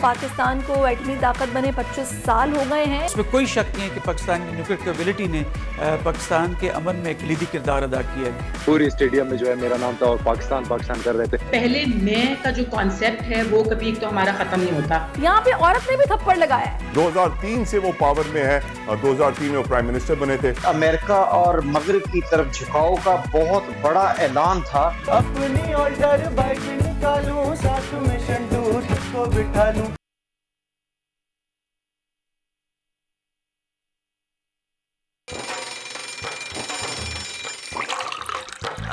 पाकिस्तान को एटमी ताकत बने 25 साल हो गए हैं। इसमें कोई शक नहीं है कि पाकिस्तान की न्यूक्लियर कैपेबिलिटी ने पाकिस्तान के अमन में एक लीडी किरदार अदा किया है। पूरी स्टेडियम में जो है मेरा नाम था और पाकिस्तान पाकिस्तान कर रहे थे। पहले मैं का जो कॉन्सेप्ट है वो कभी एक तो हमारा खत्म नहीं होता। यहाँ पे औरत ने भी थप्पड़ लगाया है। 2003 से वो पावर में है और 2003 में वो प्राइम मिनिस्टर बने थे। अमेरिका और मगरिब की तरफ झुकाव का बहुत बड़ा ऐलान था। अपनी ऑर्डर बाइक निकालूं, साथ में शंडूर को बिठा लूं।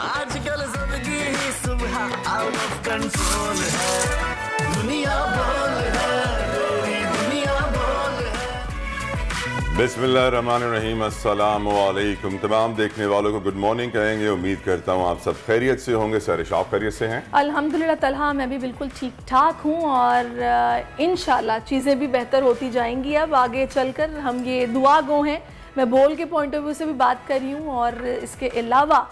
आजकल जिंदगी ही सुबह आउट ऑफ कंट्रोल है, दुनिया बोल है, दुनिया बोल है। बिस्मिल्लाहिर्रहमानिर्रहीम, अस्सलाम वालेकुम। तमाम देखने वालों को गुड मॉर्निंग कहेंगे। उम्मीद करता हूँ आप सब खैरियत से होंगे। सारिश आप खैरियत से हैं? अल्हम्दुलिल्लाह तआला मैं भी बिल्कुल ठीक ठाक हूँ और इंशाल्लाह चीज़ें भी बेहतर होती जाएंगी। अब आगे चलकर हम ये दुआ गो हैं। मैं बोल के पॉइंट ऑफ व्यू से भी बात कर रही हूँ और इसके अलावा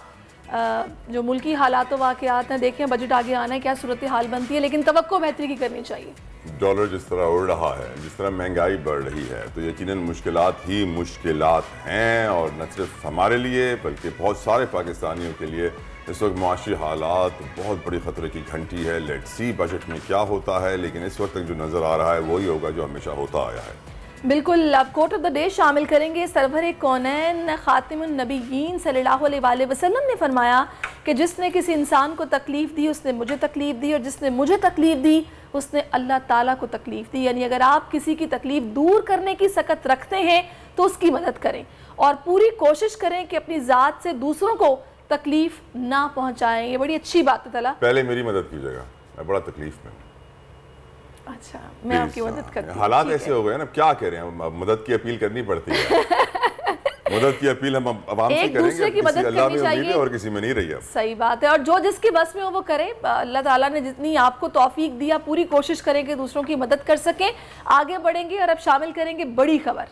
जो मुल्की हालात वाक़यात हैं, देखें बजट आगे आना है, क्या सूरत हाल बनती है, लेकिन तवक्को बेहतरी की करनी चाहिए। डॉलर जिस तरह उड़ रहा है, जिस तरह महंगाई बढ़ रही है, तो यकीनन मुश्किलात ही मुश्किलात हैं और न सिर्फ हमारे लिए बल्कि बहुत सारे पाकिस्तानियों के लिए इस वक्त मुआशी हालात बहुत बड़ी ख़तरे की घंटी है। लेट्स सी बजट में क्या होता है, लेकिन इस वक्त तक जो नज़र आ रहा है वही होगा जो हमेशा होता आया है। बिल्कुल। अब कोट ऑफ द डे शामिल करेंगे। सरवर कौनैन खातिमुन नबीयीन सल्लल्लाहु अलैहि वसल्लम ने फरमाया कि जिसने किसी इंसान को तकलीफ़ दी उसने मुझे तकलीफ़ दी, और जिसने मुझे तकलीफ़ दी उसने अल्लाह ताला को तकलीफ़ दी। यानी अगर आप किसी की तकलीफ़ दूर करने की सकत रखते हैं तो उसकी मदद करें और पूरी कोशिश करें कि अपनी ज़ात से दूसरों को तकलीफ़ ना पहुँचाएँ। ये बड़ी अच्छी बात है। तला पहले मेरी मदद कीजिएगा, मैं बड़ा तकलीफ़ में। अच्छा, मैं आपकी मदद करती हूँ। हालात ऐसे हो गए ना, क्या कह रहे हैं, मदद की अपील करनी पड़ती है। मदद की अपील हम आवाम से करेंगे, दूसरे की मदद करनी चाहिए और किसी में नहीं रही है। सही बात है। और जो जिसकी बस में हो वो करे। अल्लाह ताला ने जितनी आपको तौफीक दिया पूरी कोशिश करें कि दूसरों की मदद कर सकें। आगे बढ़ेंगे और अब शामिल करेंगे बड़ी खबर।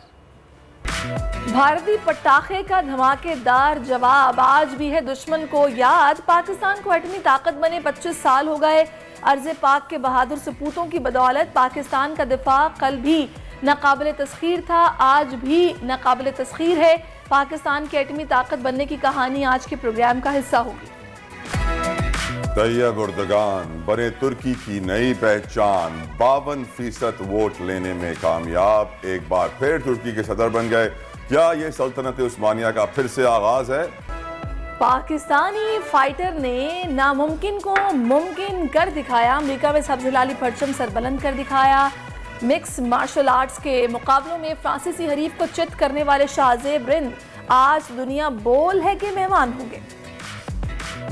भारतीय पटाखे का धमाकेदार जवाब आज भी है दुश्मन को याद। पाकिस्तान को एटमी ताकत बने 25 साल हो गए। अर्ज़े पाक के बहादुर सपूतों की बदौलत पाकिस्तान का दिफा कल भी नाकाबिले तस्खीर था, आज भी नाकाबिले तस्खीर है। पाकिस्तान की एटमी ताकत बनने की कहानी आज के प्रोग्राम का हिस्सा होगी। तैयब उर्दगान बने तुर्की की नई पहचान, 52% वोट लेने में कामयाब, एक बार फिर तुर्की के सदर बन गए। क्या ये सल्तनत उस्मानिया का फिर से आगाज है? पाकिस्तानी फाइटर ने नामुमकिन को मुमकिन कर दिखाया। अमेरिका में सब्ज़ हिलाली परचम सरबुलंद कर दिखाया। मिक्स मार्शल आर्ट्स के मुकाबलों में फ्रांसीसी हरीफ को चित करने वाले शाहजेब रिंद आज दुनिया बोल है कि मेहमान होंगे।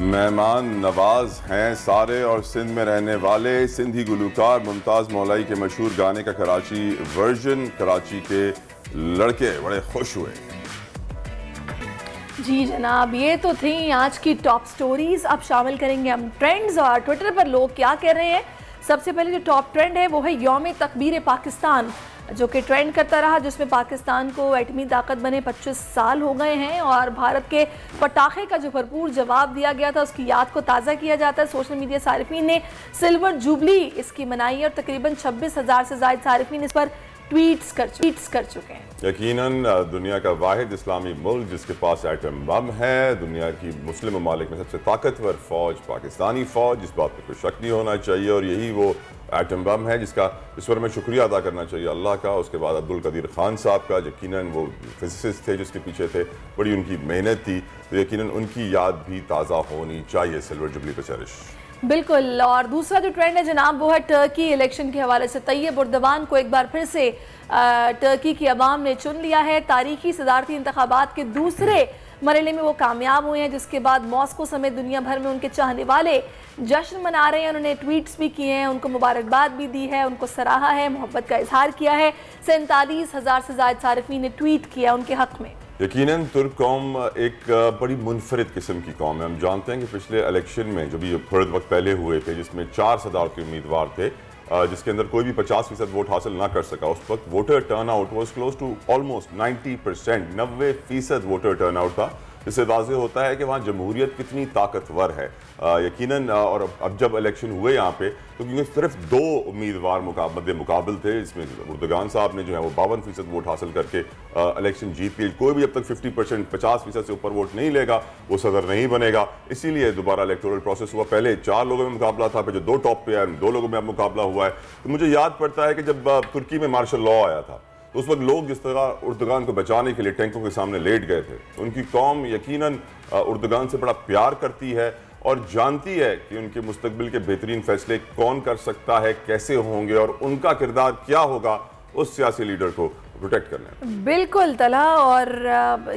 मेहमान नवाज हैं सारे और सिंध में रहने वाले सिंधी गुलूकार मुमताज़ मौलाई के मशहूर गाने का कराची वर्जन, कराची के लड़के बड़े खुश हुए। जी जनाब, ये तो थी आज की टॉप स्टोरीज। अब शामिल करेंगे हम ट्रेंड्स और ट्विटर पर लोग क्या कह रहे हैं। सबसे पहले जो टॉप ट्रेंड है वो है यौम तकबीर पाकिस्तान, जो कि ट्रेंड करता रहा, जिसमें पाकिस्तान को एटमी ताकत बने 25 साल हो गए हैं और भारत के पटाखे का जो भरपूर जवाब दिया गया था उसकी याद को ताज़ा किया जाता है। सोशल मीडिया सारिफीन ने सिल्वर जुबली इसकी मनाई और तकरीबन 26,000 से ज़ायद सारिफीन इस पर ट्वीट्स कर चुके हैं। यकीनन दुनिया का वाहिद इस्लामी मुल्क जिसके पास एटम बम है, दुनिया की मुस्लिम ममालिक में सबसे ताकतवर फ़ौज पाकिस्तानी फ़ौज, जिस बात पर कोई शक नहीं होना चाहिए, और यही वो एटम बम है जिसका इस पर हमें शुक्रिया अदा करना चाहिए अल्लाह का। उसके बाद अब्दुल कदीर खान साहब का, यकीनन वो फिजिसिस्ट थे जिसके पीछे थे, बड़ी उनकी मेहनत थी, तो यकीनन उनकी याद भी ताज़ा होनी चाहिए सिल्वर जुबली पर। चरिश बिल्कुल। और दूसरा जो ट्रेंड है जनाब वो है टर्की इलेक्शन के हवाले से। तैयब उर्दगान को एक बार फिर से टर्की की अवाम ने चुन लिया है। तारीखी सदारती इंतखाबात के दूसरे मरहले में वो कामयाब हुए हैं, जिसके बाद मॉस्को समेत दुनिया भर में उनके चाहने वाले जश्न मना रहे हैं। उन्होंने ट्वीट्स भी किए हैं, उनको मुबारकबाद भी दी है, उनको सराहा है, मोहब्बत का इजहार किया है। 47,000 से ज़ायद सारिफीन ने ट्वीट किया उनके हक़ में। यकीनन तुर्क कौम एक बड़ी मुनफरिद किस्म की कौम है। हम जानते हैं कि पिछले इलेक्शन में जो भी थोड़े वक्त पहले हुए थे, जिसमें 4 सदारती उम्मीदवार थे, जिसके अंदर कोई भी 50% वोट हासिल ना कर सका, उस वक्त voter turn out was close to almost 90%, 90% voter turn out था। इससे वाज़ेह होता है कि वहाँ जमहूरियत कितनी ताकतवर है। यकीनन और अब जब इलेक्शन हुए यहाँ पे तो क्योंकि सिर्फ 2 उम्मीदवार मुकाबल थे, इसमें उर्दुगान साहब ने जो है वो 52% वोट हासिल करके इलेक्शन जीत ली। कोई भी अब तक 50% 50% से ऊपर वोट नहीं लेगा वो सदर नहीं बनेगा, इसीलिए दोबारा इलेक्टोरल प्रोसेस हुआ। पहले 4 लोगों में मुकाबला था, फिर जो 2 टॉप पे आए 2 लोगों में अब मुकाबला हुआ है। तो मुझे याद पड़ता है कि जब तुर्की में मार्शल लॉ आया था तो उस वक्त लोग जिस तरह उर्दुगान को बचाने के लिए टैंकों के सामने लेट गए थे, उनकी कौम यकीनन उर्दुगान से बड़ा प्यार करती है और जानती है कि उनके मुस्तकबिल के बेहतरीन फैसले कौन कर सकता है, कैसे होंगे और उनका किरदार क्या होगा उस सियासी लीडर को प्रोटेक्ट करने में। बिल्कुल तला, और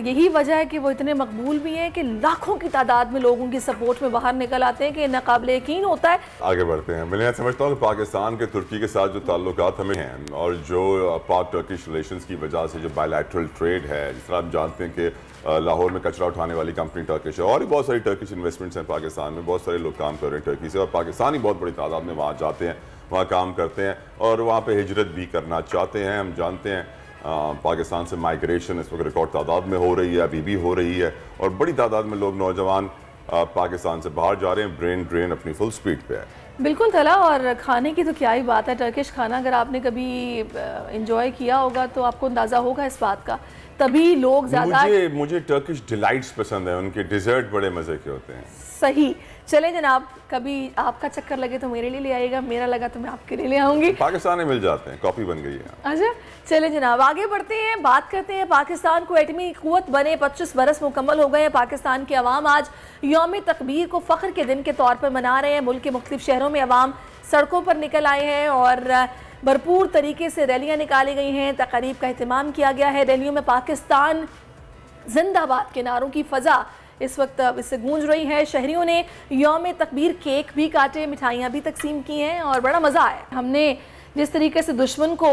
यही वजह है कि वो इतने मकबूल भी हैं कि लाखों की तादाद में लोग उनकी सपोर्ट में बाहर निकल आते हैं कि नाकाबिले यकीन होता है। आगे बढ़ते हैं। मैं समझता हूँ कि पाकिस्तान के तुर्की के साथ जो ताल्लुकात हमें हैं और जो पाक टर्किश रिलेशंस की वजह से जो बायलैटरल ट्रेड है, जिस तरह आप जानते हैं कि लाहौर में कचरा उठाने वाली कंपनी टर्किश है और भी बहुत सारी टर्किश इन्वेस्टमेंट्स हैं पाकिस्तान में, बहुत सारे लोग काम कर रहे हैं टर्की से और पाकिस्तानी बहुत बड़ी तादाद में वहाँ जाते हैं, वहाँ काम करते हैं और वहाँ पे हिजरत भी करना चाहते हैं। हम जानते हैं पाकिस्तान से माइग्रेशन इस वक्त रिकॉर्ड तादाद में हो रही है, अभी भी हो रही है और बड़ी तादाद में लोग नौजवान पाकिस्तान से बाहर जा रहे हैं। ब्रेन ड्रेन अपनी फुल स्पीड पे है। बिल्कुल तला, और खाने की तो क्या ही बात है। टर्किश खाना अगर आपने कभी इंजॉय किया होगा तो आपको अंदाज़ा होगा इस बात का, तभी लोग ज़्यादा। मुझे टर्किश डिलाइट्स पसंद है, उनके डिज़र्ट बड़े मज़े के होते हैं। सही, चलें जनाब, कभी आपका चक्कर लगे तो मेरे लिए ले आइएगा, मेरा लगा तो मैं आपके लिए ले आऊँगी। पाकिस्तान में मिल जाते हैं, कॉपी बन गई है। अच्छा चलें जनाब, आगे बढ़ते हैं, बात करते हैं पाकिस्तान को एटमी क़ुव्वत बने 25 बरस मुकम्मल हो गए हैं। पाकिस्तान के अवाम आज यौम तकबीर को फ़ख्र के दिन के तौर पर मना रहे हैं। मुल्क के मुख्तलिफ शहरों में अवाम सड़कों पर निकल आए हैं और भरपूर तरीके से रैलियाँ निकाली गई हैं, तक़रीब का एहतमाम किया गया है। रैलियों में पाकिस्तान जिंदाबाद के नारों की फ़ज़ा इस वक्त इससे गूंज रही है। शहरियों ने यौम तकबीर केक भी काटे, मिठाइयाँ भी तकसीम की हैं और बड़ा मज़ा आया। हमने जिस तरीके से दुश्मन को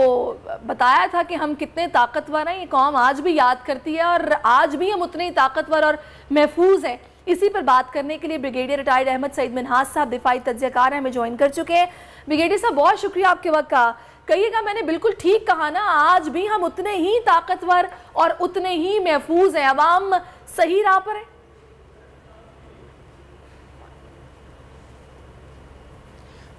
बताया था कि हम कितने ताकतवर हैं, ये कौम आज भी याद करती है और आज भी हम उतने ही ताकतवर और महफूज हैं। इसी पर बात करने के लिए ब्रिगेडियर रिटायर्ड अहमद सईद मिन्हाज साहब दिफाई तज्ज़ियाकार हमें ज्वाइन कर चुके हैं। ब्रिगेडियर साहब बहुत शुक्रिया आपके वक्त का। कहिएगा, मैंने बिल्कुल ठीक कहा ना, आज भी हम उतने ही ताकतवर और उतने ही महफूज हैं। अवाम सही राह पर है।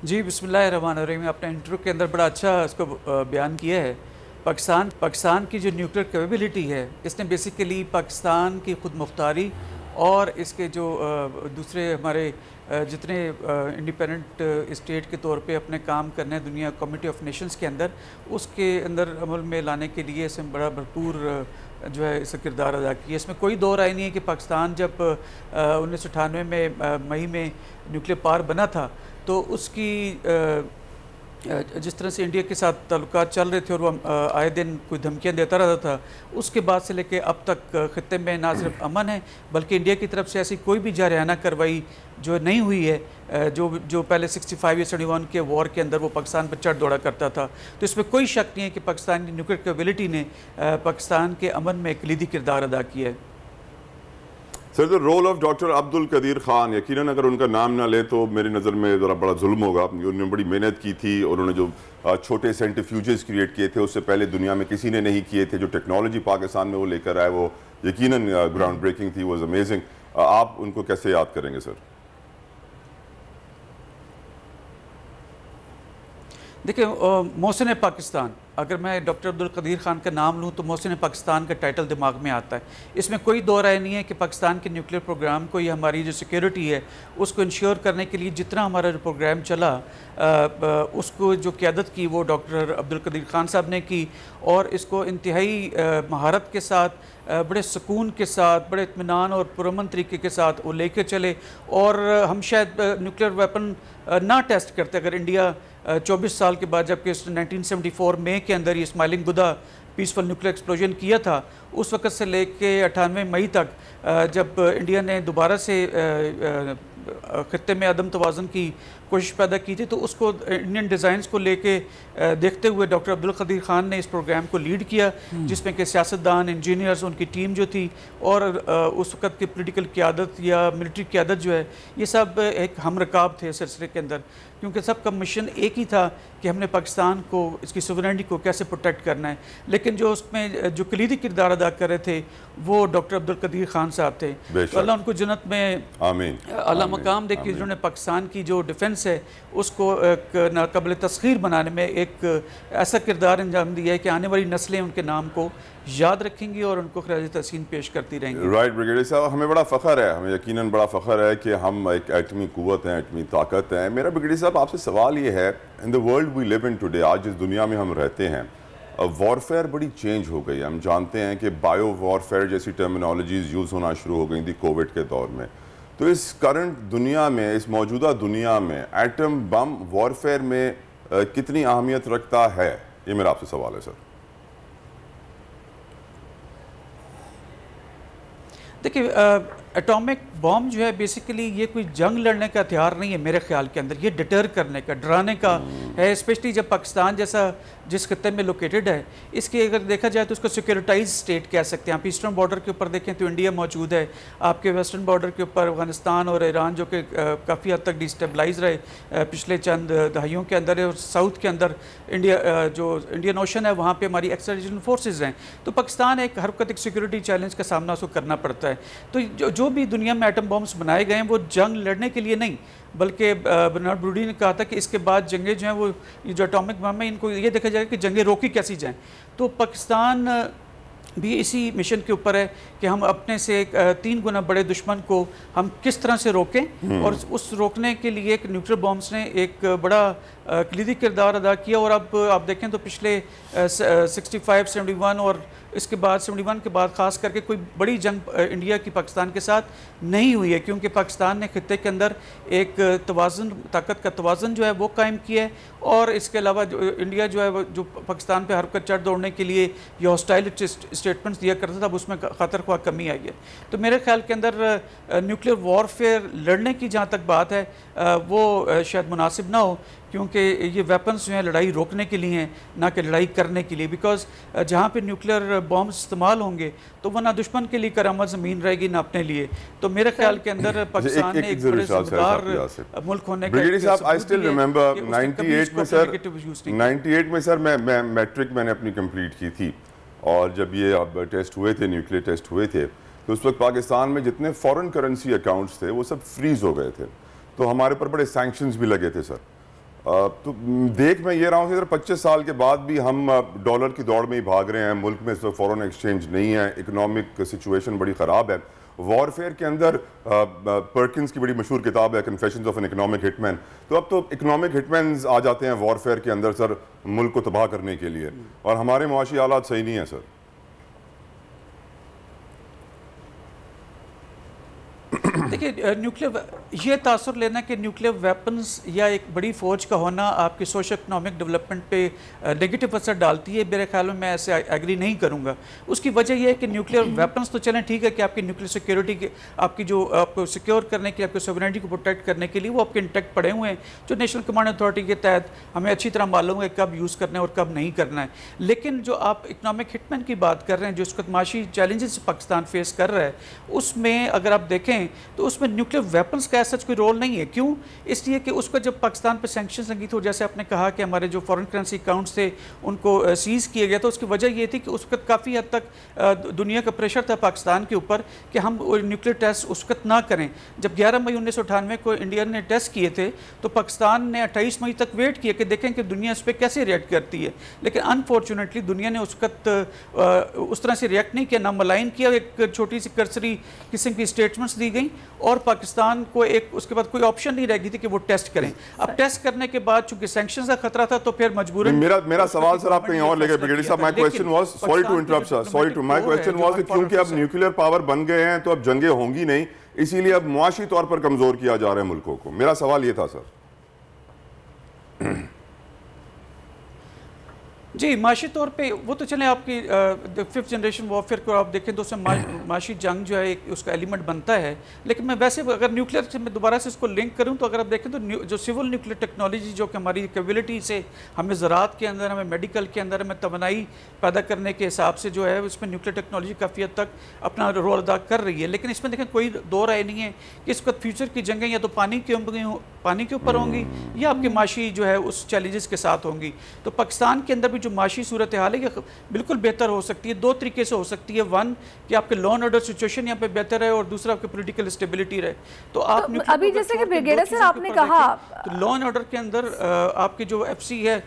जी बिस्मिल्लाहिर्रहमानिर्रहीम, आपने इंटरव्यू के अंदर बड़ा अच्छा इसको बयान किया है। पाकिस्तान की जो न्यूक्लियर कैपेबिलिटी है, इसने बेसिकली पाकिस्तान की खुद मुख्तारी और इसके जो दूसरे हमारे जितने इंडिपेंडेंट स्टेट के तौर पे अपने काम करने हैं दुनिया कम्युनिटी ऑफ नेशंस के अंदर, उसके अंदर अमल में लाने के लिए इसमें बड़ा भरपूर जो है इसका किरदार अदा किया। इसमें कोई दो राय नहीं है कि पाकिस्तान जब 1998 में मई में न्यूक्लियर पावर बना था तो उसकी जिस तरह से इंडिया के साथ ताल्लुकात चल रहे थे और वो आए दिन कोई धमकियाँ देता रहता था, उसके बाद से लेके अब तक ख़ित्ते में ना सिर्फ अमन है बल्कि इंडिया की तरफ से ऐसी कोई भी जारहाना कार्रवाई जो नहीं हुई है। जो पहले 65 या 71 के वॉर के अंदर वो पाकिस्तान पर चढ़ दौड़ा करता था, तो इसमें कोई शक नहीं है कि पाकिस्तान की न्यूक्लियर कैपेबिलिटी ने पाकिस्तान के अमन में एक कलीदी किरदार अदा किया है। Sir, the role of doctor Abdul Qadeer Khan, यकीनन अगर उनका नाम ना ले तो मेरी नज़र में ज़रा बड़ा जुल्म होगा। उन्होंने बड़ी मेहनत की थी, उन्होंने जो छोटे सेंट्रीफ्यूजेस क्रिएट किए थे उससे पहले दुनिया में किसी ने नहीं किए थे। जो टेक्नोलॉजी पाकिस्तान में वो लेकर आए वो यकीनन ग्राउंड ब्रेकिंग थी, वॉज अमेजिंग। आप उनको कैसे याद करेंगे सर? देखिए, मोहसिन पाकिस्तान, अगर मैं डॉक्टर अब्दुल कदीर खान का नाम लूँ तो मोहसिन पाकिस्तान का टाइटल दिमाग में आता है। इसमें कोई दो राय नहीं है कि पाकिस्तान के न्यूक्लियर प्रोग्राम को या हमारी जो सिक्योरिटी है उसको इंश्योर करने के लिए जितना हमारा जो प्रोग्राम चला उसको जो क़यादत की वो डॉक्टर अब्दुल कदीर खान साहब ने की और इसको इंतहाई महारत के साथ, बड़े सुकून के साथ, बड़े इत्मीनान और पुरअमन तरीके के साथ वो लेकर चले। और हम शायद न्यूक्लियर वेपन ना टेस्ट करते अगर इंडिया 24 साल के बाद, जबकि 1974 मई के अंदर ये smiling Buddha peaceful nuclear explosion किया था, उस वक्त से लेके 98 मई तक जब इंडिया ने दोबारा से ख़ित्ते में अदम तवाज़ुन की कोशिश पैदा की थी। तो उसको इंडियन डिज़ाइंस को लेके देखते हुए डॉक्टर अब्दुल कदीर खान ने इस प्रोग्राम को लीड किया, जिसमें कि सियासतदान, इंजीनियर्स, उनकी टीम जो थी और उस वक्त की पॉलिटिकल क़यादत या मिलिट्री क़यादत जो है, ये सब एक हम रकाब थे सिलसिले के अंदर, क्योंकि सबका मिशन एक ही था कि हमने पाकिस्तान को, इसकी सोवरेनिटी को कैसे प्रोटेक्ट करना है। लेकिन जो उसमें जो कलीदी किरदार अदा कर रहे थे वो डॉक्टर अब्दुल कदीर खान साहब थे, तो अल्लाह उनको जन्नत में आला मकाम दे कि जिन्होंने पाकिस्तान की जो डिफेंस है उसको एक नाक़ाबिल तस्खीर बनाने में एक ऐसा किरदार अंजाम दिया है कि आने वाली नस्लें उनके नाम को याद रखेंगी और उनको खराज तहसीन पेश करती रहेंगी। राइट ब्रिगेडियर साहब, हमें बड़ा फ़ख्र है, हमें यकीनन बड़ा फ़ख्र है कि हम एक एटमी क़ुव्वत हैं, एटमी ताकत हैं। मेरा ब्रिगेडियर साहब आपसे सवाल ये है, in the world we live in today, आज जिस दुनिया में हम रहते हैं, वॉरफेयर बड़ी चेंज हो गई है। हम जानते हैं कि बायो वॉरफेयर जैसी टर्मिनोलॉजीज़ यूज़ होना शुरू हो गई थी कोविड के दौर में। तो इस करंट दुनिया में, इस मौजूदा दुनिया में एटम बम वॉरफेयर में कितनी अहमियत रखता है, ये मेरा आपसे सवाल है सर। देखिए, एटॉमिक बॉम्ब जो है बेसिकली ये कोई जंग लड़ने का हथियार नहीं है मेरे ख्याल के अंदर, ये डिटर करने का, डराने का है। स्पेशली जब पाकिस्तान जैसा जिस खत्ते में लोकेटेड है, इसके अगर देखा जाए तो उसको सिक्योरिटाइज स्टेट कह सकते हैं। आप ईस्टर्न बॉर्डर के ऊपर देखें तो इंडिया मौजूद है, आपके वेस्टर्न बॉर्डर के ऊपर अफगानिस्तान और ईरान जो कि काफ़ी हद तक डिस्टेबलाइज रहे पिछले चंद दहाइयों के अंदर है, और साउथ के अंदर इंडिया जो इंडियन ओशन है वहाँ पर हमारी एक्स्ट्रा रीजनल फोर्सेज हैं। तो पाकिस्तान एक हर वक्त एक सिक्योरिटी चैलेंज का सामना उसको करना पड़ता है। तो जो भी दुनिया में एटम बॉम्ब्स बनाए गए हैं वो जंग लड़ने के लिए नहीं, बल्कि बर्नार्ड ब्रूडी ने कहा था कि इसके बाद जंगें जो हैं वो ये जो एटॉमिक बम है इनको ये देखा जाएगा कि जंगें रोकी कैसी जाएं। तो पाकिस्तान भी इसी मिशन के ऊपर है कि हम अपने से 3 गुना बड़े दुश्मन को हम किस तरह से रोकें, और उस रोकने के लिए एक न्यूक्लियर बॉम्ब्स ने एक बड़ा कलीदी किरदार अदा किया। और अब आप देखें तो पिछले 65, 71 और इसके बाद 71 के बाद ख़ास करके कोई बड़ी जंग इंडिया की पाकिस्तान के साथ नहीं हुई है, क्योंकि पाकिस्तान ने खित्ते के अंदर एक तवाज़ुन, ताकत का तवाज़ुन जो है वो कायम किया है। और इसके अलावा जो इंडिया जो है जो पाकिस्तान पे हरकत चढ़ दौड़ने के लिए ये हॉस्टाइल स्टेटमेंट्स दिया करता था, अब उसमें खतर ख्वाह कमी आई है। तो मेरे ख्याल के अंदर न्यूक्लियर वॉरफेयर लड़ने की जहाँ तक बात है वो शायद मुनासिब ना हो, क्योंकि ये वेपन्स जो हैं लड़ाई रोकने के लिए हैं, ना कि लड़ाई करने के लिए। बिकॉज जहाँ पे न्यूक्लियर बॉम्ब इस्तेमाल होंगे तो वो ना दुश्मन के लिए करामत ज़मीन रहेगी ना अपने लिए। तो मेरे ख्याल के अंदर पाकिस्तान ने एक बड़े ज़िम्मेदार मुल्क होने का, आई स्टिल रिमेंबर 98 में सर मैं मैट्रिक मैंने अपनी कंप्लीट की थी, और जब ये अब टेस्ट हुए थे, न्यूक्लियर टेस्ट हुए थे, तो उस वक्त पाकिस्तान में जितने फॉरेन करेंसी अकाउंट्स थे वो सब फ्रीज हो गए थे। तो हमारे ऊपर बड़े सैंक्शंस भी लगे थे सर। तो देख मैं ये रहा हूँ कि 25 साल के बाद भी हम डॉलर की दौड़ में ही भाग रहे हैं। मुल्क में इस वक्त फॉरेन एक्सचेंज नहीं है, इकोनॉमिक सिचुएशन बड़ी ख़राब है। वॉरफेयर के अंदर पर्किंस की बड़ी मशहूर किताब है confessions of an economic hitman. तो अब तो इकोनॉमिक हिटमैन्स आ जाते हैं वॉरफेयर के अंदर सर, मुल्क को तबाह करने के लिए, और हमारे मुआशी हालात सही नहीं है सर। देखिए, न्यूक्लियर ये तासुर लेना कि न्यूक्लियर वेपन्स या एक बड़ी फ़ौज का होना आपके सोशो इकनॉमिक डेवलपमेंट पे नेगेटिव असर डालती है, मेरे ख्याल में मैं ऐसे एग्री नहीं करूँगा। उसकी वजह यह है कि न्यूक्लियर वेपन्स तो चलें ठीक है कि आपकी न्यूक्लियर सिक्योरिटी के, आपकी जो आपको सिक्योर करने के लिए, आपकी सोवरेनिटी को प्रोटेक्ट करने के लिए वो आपके इंटेक्ट पड़े हुए हैं, जो नेशनल कमांड अथॉरिटी के तहत हमें अच्छी तरह मालूम है कब यूज़ करना है और कब नहीं करना है। लेकिन जो आप इकनॉमिक हिटमैन की बात कर रहे हैं, जो इसको माशी चैलेंजेस पाकिस्तान फेस कर रहा है, उसमें अगर आप देखें तो उसमें न्यूक्लियर वेपन्स का ऐसा कोई रोल नहीं है। क्यों? इसलिए कि उसका जब पाकिस्तान पर सैंक्शंस लगी तो जैसे आपने कहा कि हमारे जो फॉरेन करेंसी अकाउंट्स थे उनको सीज़ किया गया, तो उसकी वजह ये थी कि उस वक्त काफ़ी हद तक दुनिया का प्रेशर था पाकिस्तान के ऊपर कि हम न्यूक्लियर टेस्ट उस वक्त ना करें। जब 11 मई 1998 को इंडिया ने टेस्ट किए थे तो पाकिस्तान ने 28 मई तक वेट किया कि देखें कि दुनिया इस पर कैसे रिएक्ट करती है, लेकिन अनफॉर्चुनेटली दुनिया ने उस वक्त उस तरह से रिएक्ट नहीं किया, ना मलाइन किया। एक छोटी सी कर्सरी किस्म की स्टेटमेंट्स दी गई और पाकिस्तान को एक उसके बाद कोई ऑप्शन नहीं रह गई थी कि वो टेस्ट करें। अब टेस्ट करने के बाद चूंकि सैंक्शंस का खतरा था तो फिर मजबूरन मेरा सवाल सर आप कहीं और ले गए ब्रिगेडियर साहब। My question was, sorry to interrupt sir, sorry to, my question was कि क्योंकि अब न्यूक्लियर पावर बन गए हैं तो अब जंगें होंगी नहीं, इसीलिए अब मुआशी तौर पर कमजोर किया जा रहा है मुल्कों को। मेरा सवाल ये था सर। जी, माशी तौर पे वो तो चले आपकी 5th जनरेशन वॉरफेयर को आप देखें तो उसमें माशी जंग जो है एक उसका एलिमेंट बनता है। लेकिन मैं वैसे अगर न्यूक्लियर से मैं दोबारा से इसको लिंक करूं तो अगर आप देखें तो जो सिविल न्यूक्लियर टेक्नोलॉजी जो कि हमारी कैपेबिलिटी से हमें ज़राअत के अंदर, हमें मेडिकल के अंदर, हमें तवानाई पैदा करने के हिसाब से जो है उसमें न्यूक्लियर टेक्नोलॉजी काफ़ी हद तक अपना रोल अदा कर रही है। लेकिन इसमें देखें कोई दो राय नहीं है कि इस वक्त फ्यूचर की जंगें या तो पानी के ऊपर होंगी या आपकी माशी जो है उस चैलेंजेस के साथ होंगी। तो पाकिस्तान के अंदर भी जो माशी सूरत हाल है कि बिल्कुल बेहतर हो सकती है, दो तरीके से हो सकती है। वन कि आपके लॉ एंड ऑर्डर सिचुएशन यहाँ पे बेहतर है और दूसरा आपकी पॉलिटिकल स्टेबिलिटी रहे। तो आप अभी जैसे कि ब्रिगेडियर सर आपने कहा तो लॉ एंड ऑर्डर के अंदर आपकी जो FC है,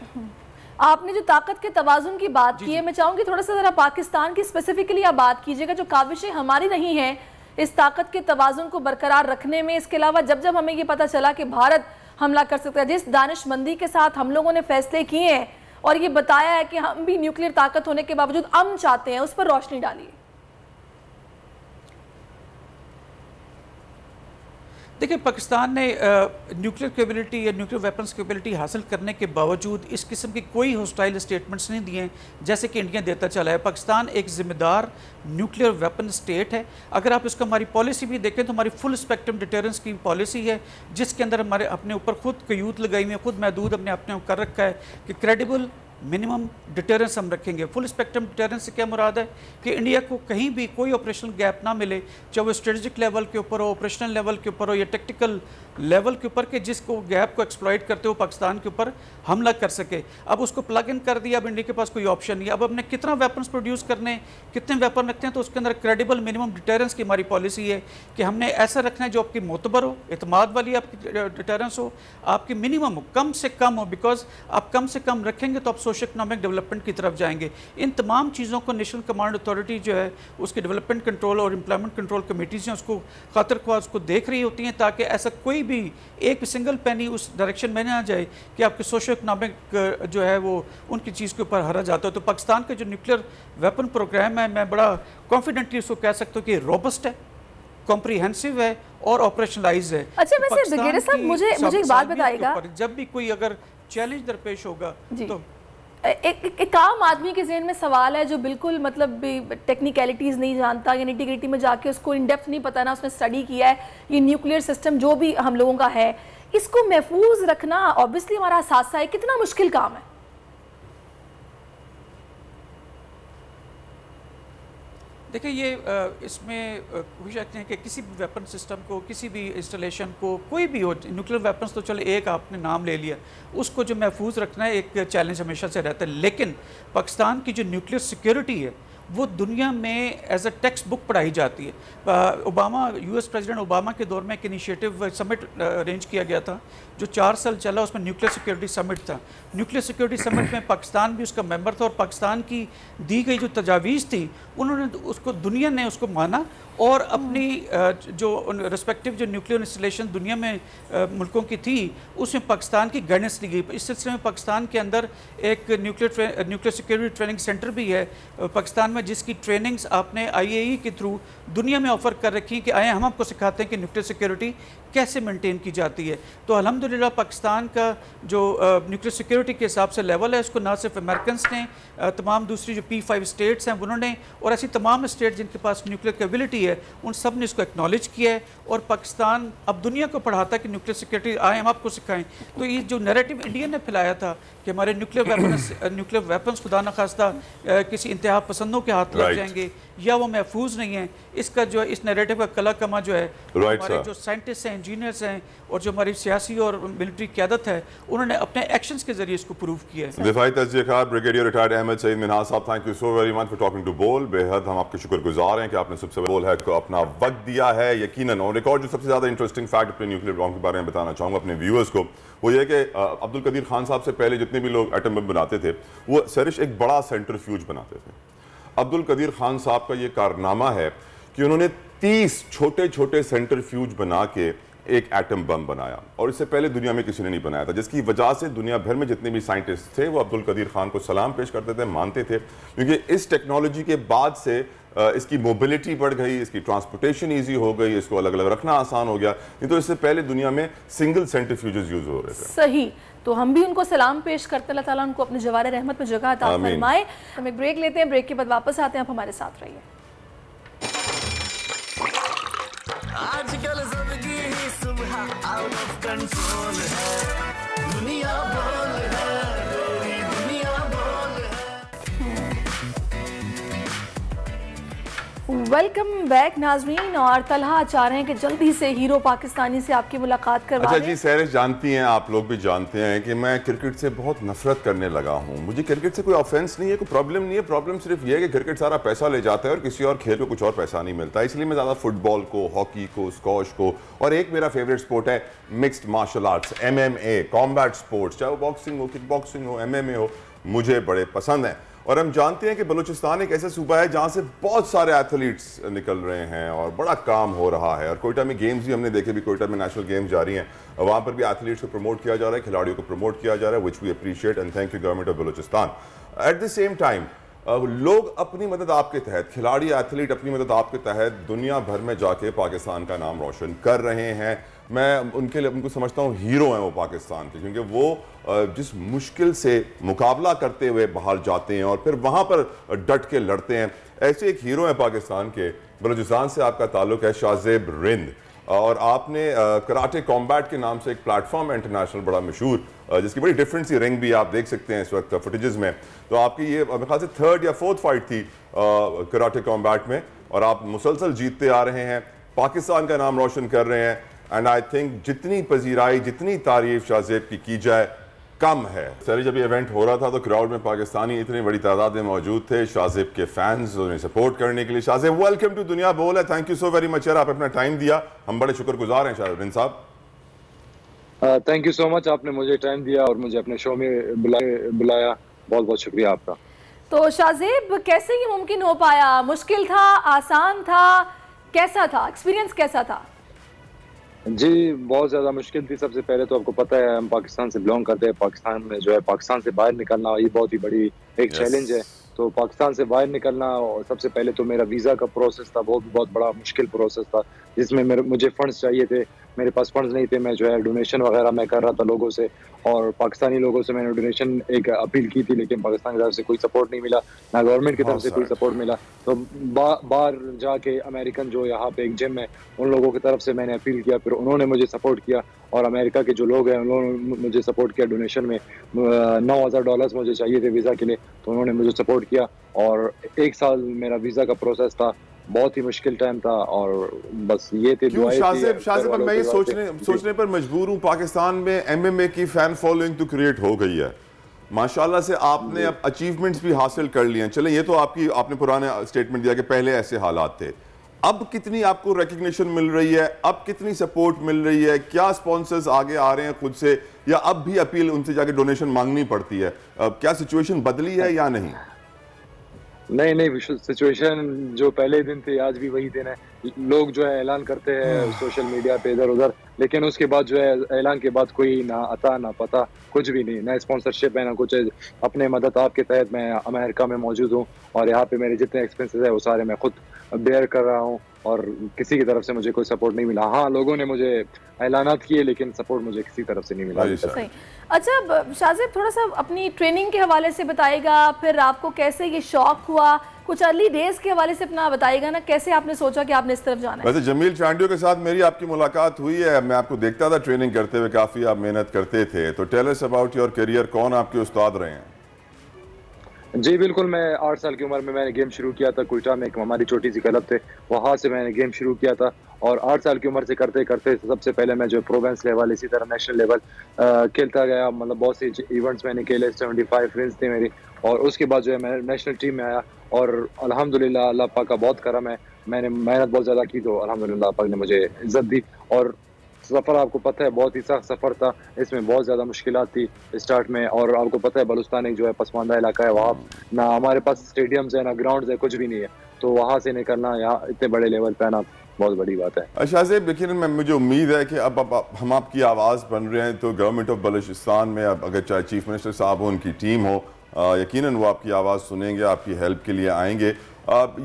आपने जो ताकत के तवाजुन की बात की है, मैं चाहूंगी थोड़ा सा जरा पाकिस्तान की स्पेसिफिकली आप बात कीजिएगा। जो काविशें हमारी रही हैं इस ताकत के तवाजुन को बरकरार रखने में, इसके अलावा जब जब हमें ये पता चला कि भारत हमला कर सकता है, जिस दानिशमंदी के साथ हम लोगों ने फैसले किए हैं और ये बताया है कि हम भी न्यूक्लियर ताकत होने के बावजूद अमन चाहते हैं, उस पर रोशनी डालिए। देखिए, पाकिस्तान ने न्यूक्लियर कैपेबिलिटी या न्यूक्लियर वेपन्स कैपेबिलिटी हासिल करने के बावजूद इस किस्म की कोई हॉस्टाइल स्टेटमेंट्स नहीं दिए जैसे कि इंडिया देता चला है। पाकिस्तान एक जिम्मेदार न्यूक्लियर वेपन स्टेट है। अगर आप इसका हमारी पॉलिसी भी देखें तो हमारी फुल स्पेक्ट्रम डिटेरेंस की पॉलिसी है, जिसके अंदर हमारे अपने ऊपर खुद कयूत लगाई हुई है, खुद महदूद अपने कर रखा है कि क्रेडिबल मिनिमम डिटेरेंस हम रखेंगे। फुल स्पेक्ट्रम डिटेरेंस से क्या मुराद है कि इंडिया को कहीं भी कोई ऑपरेशनल गैप ना मिले, चाहे वो स्ट्रेटजिक लेवल के ऊपर हो, ऑपरेशनल लेवल के ऊपर हो या टेक्टिकल लेवल के ऊपर, के जिसको गैप को एक्सप्लॉइट करते हो पाकिस्तान के ऊपर हमला कर सके। अब उसको प्लग इन कर दिया, अब इंडिया के पास कोई ऑप्शन नहीं है। अब हमने कितना वेपन्स प्रोड्यूस करने, कितने वेपन रखते हैं, तो उसके अंदर क्रेडिबल मिनिमम डिटेरेंस की हमारी पॉलिसी है कि हमने ऐसा रखना है जो आपकी मोतबर हो, एतमाद वाली आपकी डिटेरेंस हो, आपकी मिनिमम हो, कम से कम हो। बिकॉज आप कम से कम रखेंगे तो आप सोशो इकोनॉमिक डेवलपमेंट की तरफ जाएंगे। इन तमाम चीज़ों को नेशनल कमांड अथॉरिटी जो है उसकी डेवलपमेंट कंट्रोल और एम्प्लॉयमेंट कंट्रोल कमेटीज हैं उसको खातिर ख्वाह उसको देख रही होती हैं, ताकि ऐसा कोई भी एक सिंगल पेनी उस डायरेक्शन में ना आ जाए कि आपके सोशो इकोनॉमिक जो है वो उनकी चीज़ के ऊपर हरा जाता है। तो पाकिस्तान का जो न्यूक्लियर वेपन प्रोग्राम है, मैं बड़ा कॉन्फिडेंटली उसको कह सकता हूँ कि रोबस्ट है, कॉम्प्रिहेंसिव है और ऑपरेशनलाइज है। अच्छा, वैसे ब्रिगेडियर साहब मुझे एक बात बताइएगा, जब भी कोई अगर चैलेंज दरपेश होगा तो एक आम आदमी के ज़हन में सवाल है जो बिल्कुल मतलब टेक्निकलिटीज़ नहीं जानता या निटी-ग्रिटी में जाके उसको इन डेप्थ नहीं पता ना उसने स्टडी किया है, ये न्यूक्लियर सिस्टम जो भी हम लोगों का है, इसको महफूज रखना ऑब्वियसली हमारा असासा है, कितना मुश्किल काम है? देखिए, ये इसमें कोशिश करते हैं कि किसी भी वेपन सिस्टम को, किसी भी इंस्टॉलेशन को, कोई भी हो, न्यूक्लियर वेपन्स तो चले एक आपने नाम ले लिया, उसको जो महफूज रखना है एक चैलेंज हमेशा से रहता है। लेकिन पाकिस्तान की जो न्यूक्लियर सिक्योरिटी है वो दुनिया में एज अ टेक्स्ट बुक पढ़ाई जाती है। ओबामा, US प्रेसिडेंट ओबामा के दौर में एक इनिशिएटिव समिट अरेंज किया गया था जो 4 साल चला, उसमें न्यूक्लियर सिक्योरिटी समिट था। न्यूक्लियर सिक्योरिटी समिट में पाकिस्तान भी उसका मेंबर था और पाकिस्तान की दी गई जो तजावीज़ थी उन्होंने उसको, दुनिया ने उसको माना और अपनी जो रिस्पेक्टिव जो न्यूक्लियर इंस्टॉलेशन दुनिया में मुल्कों की थी उसमें पाकिस्तान की गाइडेंस ली गई। इस सिलसिले में पाकिस्तान के अंदर एक न्यूक्लियर सिक्योरिटी ट्रेनिंग सेंटर भी है पाकिस्तान में, जिसकी ट्रेनिंग्स आपने IAEA के थ्रू दुनिया में ऑफ़र कर रखी हैं कि आए हम आपको सिखाते हैं कि न्यूक्लियर सिक्योरिटी कैसे मेंटेन की जाती है। तो अल्हम्दुलिल्लाह पाकिस्तान का जो न्यूक्लियर सिक्योरिटी के हिसाब से लेवल है उसको ना सिर्फ अमेरिकन्स ने, तमाम दूसरी जो P5 स्टेट्स हैं उन्होंने, और ऐसी तमाम स्टेट जिनके पास न्यूक्लियर कैपेबिलिटी है उन सब ने इसको एक्नॉलेज किया है। और पाकिस्तान अब दुनिया को पढ़ाता है कि न्यूक्लियर सिक्योरिटी आए हम आपको सिखाएं। तो ये जो नैरेटिव इंडिया ने फैलाया था कि हमारे न्यूक्लियर वेपन्स खुदा न खास्ता किसी इंतहा पसंदों के हाथ लग जाएंगे या वो महफूज नहीं है, इसका जो इस नैरेटिव का कला कमा जो है हमारे जो साइंटिस्ट हैं, इंजीनियर्स हैं और जो हमारी सियासी और मिलिट्री क़यादत है उन्होंने अपने एक्शंस के जरिए इसको प्रूव किया है। दिफाई तज़कियात ब्रिगेडियर रिटायर्ड अहमद सईद मिन्हाज साहब, thank you so very much for talking to Bol. बेहद हम आपके शुक्रगुजार हैं कि आपने सबसे बोल है को अपना वक्त दिया है यकीनन। और एक और जो सबसे ज़्यादा इंटरेस्टिंग फैक्ट अपने न्यूक्लियर बॉम्ब के बारे में बताना चाहूँगा अपने व्यूअर्स को, वो ये कि अब्दुल कदीर खान साहब से पहले जितने भी लोग एटम बम बनाते थे वो सरिश एक बड़ा सेंट्रीफ्यूज बनाते थे। अब्दुल कदीर खान साहब का ये कारनामा है कि उन्होंने 30 छोटे छोटे सेंट्रीफ्यूज बना के एक एटम बम बनाया और इससे पहले दुनिया में किसी ने नहीं बनाया था, जिसकी वजह से दुनिया भर में जितने भी साइंटिस्ट थे वो अब्दुल कदीर खान को सलाम पेश करते थे, मानते थे, क्योंकि इस टेक्नोलॉजी के बाद से इसकी मोबिलिटी बढ़ गई, इसकी ट्रांसपोर्टेशन ईजी हो गई, इसको अलग अलग रखना आसान हो गया। नहीं तो इससे पहले दुनिया में सिंगल सेंट्रीफ्यूजेस यूज हो रहे थे। सही। तो हम भी उनको सलाम पेश करते हैं, अल्लाह ताला उनको अपने जवार रहमत में जगह अता फरमाए। हम एक ब्रेक लेते हैं, ब्रेक के बाद वापस आते हैं, आप हमारे साथ रहिए। आजकल जिंदगी ही सुबह आउट ऑफ कंट्रोल है, दुनिया बोल है, पूरी दुनिया बोल है। वेलकम बैक नाजरीन, और तलहा चाह रहे हैं कि जल्दी से हीरो पाकिस्तानी से आपकी मुलाकात करवा अच्छा दें। जी, सैरिश जानती हैं, आप लोग भी जानते हैं कि मैं क्रिकेट से बहुत नफरत करने लगा हूँ। मुझे क्रिकेट से कोई ऑफेंस नहीं है, कोई प्रॉब्लम नहीं है। प्रॉब्लम सिर्फ ये है कि क्रिकेट सारा पैसा ले जाता है और किसी और खेल को कुछ और पैसा नहीं मिलता। इसलिए मैं ज़्यादा फुटबॉल को, हॉकी को, स्कॉश को, और एक मेरा फेवरेट स्पोर्ट है mixed martial arts, MMA, combat sports, चाहे वो बॉक्सिंग हो, किक बॉक्सिंग हो, MMA हो, मुझे बड़े पसंद हैं। और हम जानते हैं कि बलूचिस्तान एक ऐसा सूबा है जहाँ से बहुत सारे एथलीट्स निकल रहे हैं और बड़ा काम हो रहा है। और कोयटा में गेम्स भी हमने देखे, भी कोयटा में नेशनल गेम्स जारी हैं, वहाँ पर भी एथलीट्स को प्रमोट किया जा रहा है, खिलाड़ियों को प्रमोट किया जा रहा है, which we appreciate and thank you government of Balochistan. At the same time लोग अपनी मदद आपके तहत, खिलाड़ी एथलीट अपनी मदद आपके तहत दुनिया भर में जाके पाकिस्तान का नाम रोशन कर रहे हैं। मैं उनके लिए उनको समझता हूँ हीरो हैं वो पाकिस्तान के, क्योंकि वो जिस मुश्किल से मुकाबला करते हुए बाहर जाते हैं और फिर वहाँ पर डट के लड़ते हैं, ऐसे एक हीरो हैं पाकिस्तान के। बलूचिस्तान से आपका ताल्लुक है, शाहजेब रिंद, और आपने कराटे कॉम्बैट के नाम से एक प्लेटफॉर्म है इंटरनेशनल बड़ा मशहूर, जिसकी बड़ी डिफरेंट सी रिंग भी आप देख सकते हैं इस वक्त फुटेजेस में। तो आपकी ये मेरे ख्याल से 3rd या 4th फाइट थी कराटे कॉम्बैट में, और आप मुसलसल जीतते आ रहे हैं, पाकिस्तान का नाम रोशन कर रहे हैं। एंड आई थिंक जितनी पजीराई, जितनी तारीफ शाहजेब की जाए कम है। सर जब ये इवेंट हो रहा था तो क्राउड में पाकिस्तानी इतनी बड़ी तादाद में मौजूद थे, शाहजेब के फैंस उन्हें सपोर्ट करने के लिए। शाहजेब वेलकम टू दुनिया बोल है, thank you so very much यार, आप अपना टाइम दिया, हम बड़े शुक्रगुजार हैं शाहजेब साहब। थैंक यू सो मच, आपने मुझे टाइम दिया और मुझे अपने शो में बुलाया, बहुत बहुत शुक्रिया आपका। तो शाहजेब, कैसे ये मुमकिन हो पाया? मुश्किल था, आसान था, कैसा था एक्सपीरियंस, कैसा था? जी बहुत ज़्यादा मुश्किल थी। सबसे पहले तो आपको पता है हम पाकिस्तान से बिलोंग करते हैं, पाकिस्तान में जो है पाकिस्तान से बाहर निकलना ये बहुत ही बड़ी एक चैलेंज है। तो पाकिस्तान से बाहर निकलना, और सबसे पहले तो मेरा वीज़ा का प्रोसेस था, वो भी बहुत बड़ा मुश्किल प्रोसेस था, जिसमें मुझे फ़ंड्स चाहिए थे, मेरे पास फंड्स नहीं थे। मैं जो है डोनेशन वगैरह मैं कर रहा था लोगों से, और पाकिस्तानी लोगों से मैंने डोनेशन एक अपील की थी, लेकिन पाकिस्तान की तरफ से कोई सपोर्ट नहीं मिला, ना गवर्नमेंट की तरफ से कोई सपोर्ट मिला। तो बाहर जाके अमेरिकन जो यहाँ पे एक जिम है, उन लोगों की तरफ से मैंने अपील किया, फिर उन्होंने मुझे सपोर्ट किया, और अमेरिका के जो लोग हैं उन्होंने मुझे सपोर्ट किया। डोनेशन में $9,000 मुझे चाहिए थे वीज़ा के लिए, तो उन्होंने मुझे सपोर्ट किया, और 1 साल मेरा वीज़ा का प्रोसेस था। बहुत ही मुश्किल टाइम था, और बस ये थे दुआएं। शाहजेब मैं ये सोचने पर मजबूर हूँ, पाकिस्तान में MMA की फैन फॉलोइंग तो क्रिएट हो गई है माशाल्लाह से, आपने अब अचीवमेंट्स भी हासिल कर लिए हैं। चले ये तो आपने पुराने स्टेटमेंट दिया कि पहले ऐसे हालात थे, अब कितनी आपको रिकग्निशन मिल रही है, अब कितनी सपोर्ट मिल रही है, क्या स्पॉन्सर्स आगे आ रहे हैं खुद से, या अब भी अपील उनसे जाके डोनेशन मांगनी पड़ती है? क्या सिचुएशन बदली है या नहीं? नहीं, सिचुएशन जो पहले दिन थे आज भी वही दिन है। लोग जो है ऐलान करते हैं सोशल मीडिया पे इधर उधर, लेकिन उसके बाद जो है ऐलान के बाद कोई ना आता ना पता, कुछ भी नहीं, ना स्पॉन्सरशिप है ना कुछ है। अपने मदद आपके तहत मैं अमेरिका में मौजूद हूँ, और यहाँ पे मेरे जितने एक्सपेंसेस है वो सारे मैं खुद बेयर कर रहा हूँ, और किसी की तरफ से मुझे कोई सपोर्ट नहीं मिला। हाँ, लोगों ने मुझे ऐलानात किए, लेकिन सपोर्ट मुझे किसी तरफ से नहीं मिला। सही। अच्छा शाहजेब, थोड़ा सा अपनी ट्रेनिंग के हवाले से बताइएगा, फिर आपको कैसे ये शौक हुआ, कुछ अर्ली डेज के हवाले से अपना बताइएगा ना, कैसे आपने सोचा कि आपने इस तरफ जाना है? वैसे जमील चांडियो के साथ मेरी आपकी मुलाकात हुई है, मैं आपको देखता था ट्रेनिंग करते हुए, काफ़ी आप मेहनत करते थे, तो tell us about your career, कौन आपके उस्ताद रहे हैं? जी बिल्कुल, मैं 8 साल की उम्र में मैंने गेम शुरू किया था कोयटा में, एक हमारी छोटी सी क्लब थे, वहाँ से मैंने गेम शुरू किया था, और 8 साल की उम्र से करते करते सबसे पहले मैं जो प्रोविंस लेवल, इसी तरह नेशनल लेवल खेलता गया। मतलब बहुत से इवेंट्स मैंने खेले, 75 विन्स थी मेरी, और उसके बाद जो है मैं नेशनल टीम में आया, और अल्हम्दुलिल्लाह अल्लाह पाक का बहुत करम है, मैंने मेहनत बहुत ज़्यादा की, तो अल्हम्दुलिल्लाह पाक ने मुझे इज्जत दी। और सफ़र आपको पता है बहुत ही सख्त सफ़र था, इसमें बहुत ज़्यादा मुश्किलात थी स्टार्ट में, और आपको पता है बलूचिस्तान एक जो है पसमानदा इलाका है, वहाँ ना हमारे पास स्टेडियम्स है ना ग्राउंड्स है, कुछ भी नहीं है, तो वहाँ से निकलना यहाँ इतने बड़े लेवल पे आना बहुत बड़ी बात है। शाहजेब यकीनन मुझे उम्मीद है कि अब हम आपकी आवाज़ बन रहे हैं, तो गवर्नमेंट ऑफ बलूचिस्तान में अब अगर चाहे चीफ मिनिस्टर साहब हो, उनकी टीम हो, यकीनन वो आपकी आवाज़ सुनेंगे, आपकी हेल्प के लिए आएंगे।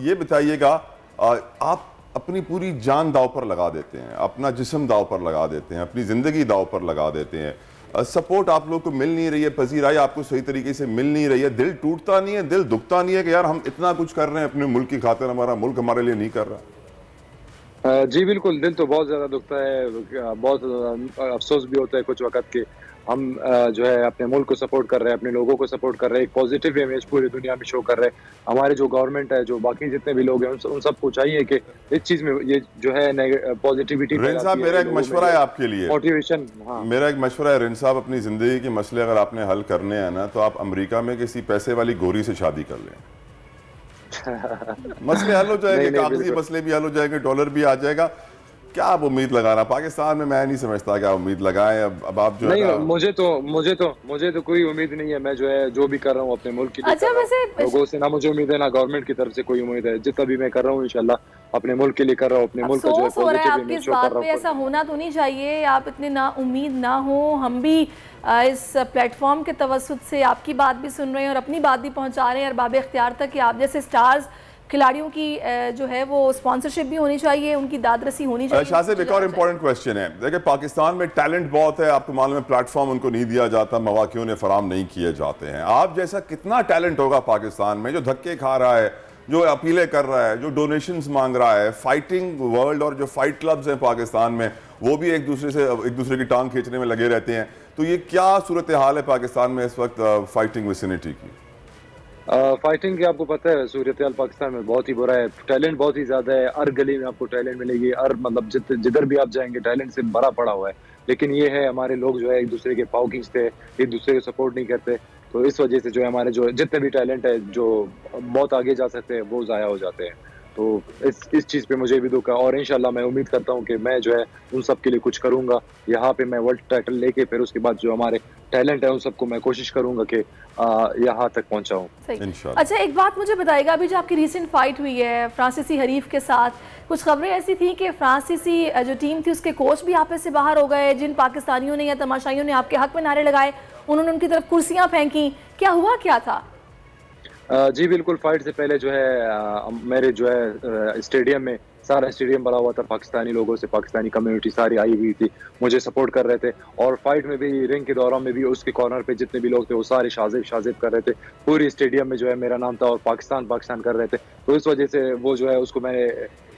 ये बताइएगा, आप अपनी पूरी जान दाव पर लगा देते हैं, अपना जिस्म दाव पर लगा देते हैं, अपनी ज़िंदगी दाव पर लगा देते हैं, सपोर्ट आप लोग को मिल नहीं रही है, पजीराई आपको सही तरीके से मिल नहीं रही है, दिल टूटता नहीं है, दिल दुखता नहीं है कि यार हम इतना कुछ कर रहे हैं अपने मुल्क की खातिर, हमारा मुल्क हमारे लिए नहीं कर रहा? जी बिल्कुल, दिल तो बहुत ज़्यादा दुखता है, बहुत अफसोस भी होता है कुछ वक्त के हम जो है अपने मुल्क को सपोर्ट कर रहे हैं, अपने लोगों को सपोर्ट कर रहे हैं, एक पॉजिटिव इमेज पूरी दुनिया में शो कर रहे हैं। हमारे जो गवर्नमेंट है, जो बाकी जितने भी लोग हैं, उन सबको चाहिए कि इस चीज़ में ये जो है पॉजिटिविटी। रिन साहब, मेरा एक मशवरा है आपके लिए, मोटिवेशन। हाँ, मेरा एक मशवरा है रिन साहब, अपनी ज़िंदगी के मसले अगर आपने हल करने हैं ना, तो आप अमेरिका में किसी पैसे वाली गोरी से शादी कर लें। मसले हल हो जाएंगे, कागजी मसले भी हल हो जाएंगे, डॉलर भी आ जाएगा। क्या आप उम्मीद लगा रहा? पाकिस्तान में मैं नहीं समझता क्या उम्मीद लगाएं। अब आप जो नहीं, मुझे तो कोई उम्मीद नहीं है। मैं जो है जो भी कर रहा हूँ अपने मुल्क के लिए अच्छा, वैसे लोगों से ना मुझे उम्मीद है ना गवर्नमेंट की तरफ से कोई उम्मीद है। जितना भी मैं कर रहा हूँ इंशाल्लाह अपने मुल्क के लिए कर रहा हूँ, अपने मुल्क का जो है पॉजिटिव इमेज शो कर रहा हूँ। ऐसा होना तो नहीं चाहिए, आप इतने ना उम्मीद ना हो। हम भी इस प्लेटफॉर्म के तवस्सुत से आपकी बात भी सुन रहे हैं और अपनी बात भी पहुँचा रहे हैं अरबाब इख्तियार तक कि आप जैसे स्टार्स खिलाड़ियों की जो है वो स्पॉन्सरशिप भी होनी चाहिए, उनकी दादरसी होनी चाहिए। शाह साहब, एक और इम्पोर्टेंट क्वेश्चन है। देखिए, पाकिस्तान में टैलेंट बहुत है, आपको मालूम है, प्लेटफॉर्म उनको नहीं दिया जाता, मौके उन्हें फराम नहीं किए जाते हैं। आप जैसा कितना टैलेंट होगा पाकिस्तान में जो धक्के खा रहा है, जो अपीलें कर रहा है, जो डोनेशंस मांग रहा है, फाइटिंग वर्ल्ड और जो फाइट क्लब्स हैं पाकिस्तान में, वो भी एक दूसरे की टांग खींचने में लगे रहते हैं। तो ये क्या सूरत हाल है पाकिस्तान में इस वक्त फाइटिंग विसिनिटी की? फाइटिंग की आपको पता है सूरत हाल पाकिस्तान में बहुत ही बुरा है। टैलेंट बहुत ही ज्यादा है, हर गली में आपको टैलेंट मिलेगी, हर मतलब जिधर भी आप जाएंगे टैलेंट से भरा पड़ा हुआ है। लेकिन ये है हमारे लोग जो है एक दूसरे के पाँव खींचते हैं, एक दूसरे को सपोर्ट नहीं करते, तो इस वजह से जो है हमारे जो जितने भी टैलेंट है जो बहुत आगे जा सकते हैं वो ज़ाया हो जाते हैं। तो इस चीज़ पे मुझे भी दुख है और इंशाल्लाह मैं उम्मीद करता हूँ कि मैं जो है उन सब के लिए कुछ करूँगा। यहाँ पे मैं वर्ल्ड टाइटल लेके फिर उसके बाद जो हमारे टैलेंट है उन सबको मैं कोशिश करूँगा कि यहाँ तक पहुँचाऊँ इंशाल्लाह। अच्छा, एक बात मुझे बताइएगा, अभी जो आपकी रीसेंट फाइट हुई है फ्रांसीसी हरीफ के साथ, कुछ खबरें ऐसी थी कि फ्रांसीसी जो टीम थी उसके कोच भी आप से बाहर हो गए। जिन पाकिस्तानियों ने या तमाशाइयों ने आपके हक में नारे लगाए, उन्होंने उनकी तरफ कुर्सियाँ फेंकी, क्या हुआ, क्या था? जी बिल्कुल, फाइट से पहले जो है मेरे जो है स्टेडियम में सारा स्टेडियम भरा हुआ था पाकिस्तानी लोगों से, पाकिस्तानी कम्युनिटी सारी आई हुई थी, मुझे सपोर्ट कर रहे थे। और फाइट में भी, रिंग के दौरान में भी, उसके कॉर्नर पे जितने भी लोग थे वो सारे शाजिब कर रहे थे। पूरी स्टेडियम में जो है मेरा नाम था और पाकिस्तान कर रहे थे। तो इस वजह से वो जो है उसको मैंने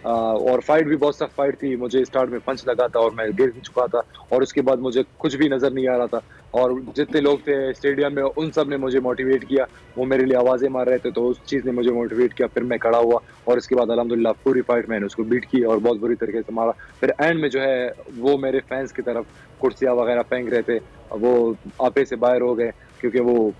और फाइट भी बहुत सख्त फाइट थी। मुझे स्टार्ट में पंच लगा था और मैं गिर चुका था और उसके बाद मुझे कुछ भी नज़र नहीं आ रहा था। और जितने लोग थे स्टेडियम में उन सब ने मुझे मोटिवेट किया, वो मेरे लिए आवाज़ें मार रहे थे, तो उस चीज़ ने मुझे मोटिवेट किया। फिर मैं खड़ा हुआ और इसके बाद अल्हम्दुलिल्लाह पूरी फाइट मैंने उसको बीट की और बहुत बुरी तरीके से मारा। फिर एंड में जो है वो मेरे फैंस की तरफ कुर्सियाँ वगैरह फेंक रहे थे, वो आपे से बाहर हो गए क्योंकि वो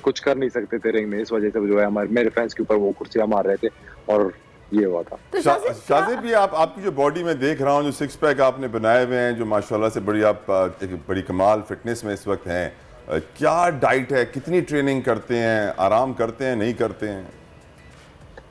कुछ कर नहीं सकते थे रिंग में। इस वजह से जो है मेरे फैंस के ऊपर वो कुर्सियाँ मार रहे थे और ये हुआ था। तो शाजिब भी आपकी जो बॉडी में देख रहा हूँ, जो सिक्स पैक आपने बनाए हुए हैं, जो माशाल्लाह से बड़ी आप एक बड़ी कमाल फिटनेस में इस वक्त हैं, क्या डाइट है, कितनी ट्रेनिंग करते हैं, आराम करते हैं, नहीं करते हैं?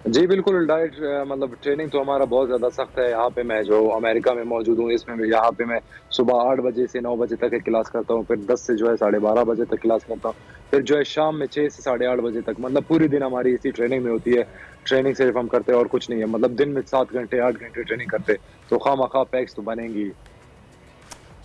जी बिल्कुल, डाइट मतलब ट्रेनिंग तो हमारा बहुत ज़्यादा सख्त है। यहाँ पे मैं जो अमेरिका में मौजूद हूँ, इसमें यहाँ पे मैं सुबह 8 बजे से 9 बजे तक क्लास करता हूँ, फिर 10 से जो है 12:30 बजे तक क्लास करता हूँ, फिर जो है शाम में 6 से 8:30 बजे तक, मतलब पूरी दिन हमारी इसी ट्रेनिंग में होती है। ट्रेनिंग सिर्फ हम करते हैं और कुछ नहीं है, मतलब दिन में 7 घंटे 8 घंटे ट्रेनिंग करते, तो खामखा पैक्स तो बनेंगी।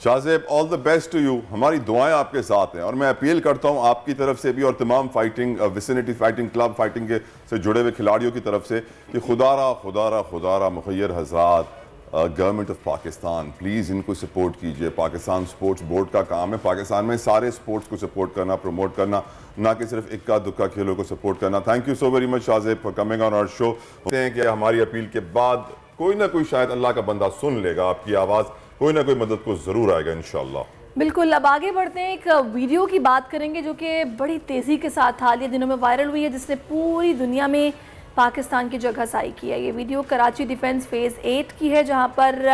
Shahzeb, all the best to you, हमारी दुआएं आपके साथ हैं और मैं अपील करता हूं आपकी तरफ से भी और तमाम fighting vicinity fighting club fighting के से जुड़े हुए खिलाड़ियों की तरफ से कि खुदारा मुखैर हज़रात, गवर्नमेंट ऑफ पाकिस्तान, प्लीज़ इनको सपोर्ट कीजिए। पाकिस्तान स्पोर्ट्स बोर्ड का काम है पाकिस्तान में सारे स्पोर्ट्स को सपोर्ट करना, प्रमोट करना, ना कि सिर्फ इक्का दुक्का खेलों को सपोर्ट करना। Thank you so very much Shahzeb for coming on our show. हैं कि हमारी अपील के बाद कोई ना कोई शायद अल्लाह का बंदा सुन लेगा आपकी आवाज़, कोई ना कोई मदद को ज़रूर आएगा इंशाल्लाह। बिल्कुल, अब आगे बढ़ते हैं, एक वीडियो की बात करेंगे जो कि बड़ी तेज़ी के साथ हाल ही दिनों में वायरल हुई है, जिसने पूरी दुनिया में पाकिस्तान की जगह साई की है। ये वीडियो कराची डिफेंस फेज़ 8 की है, जहां पर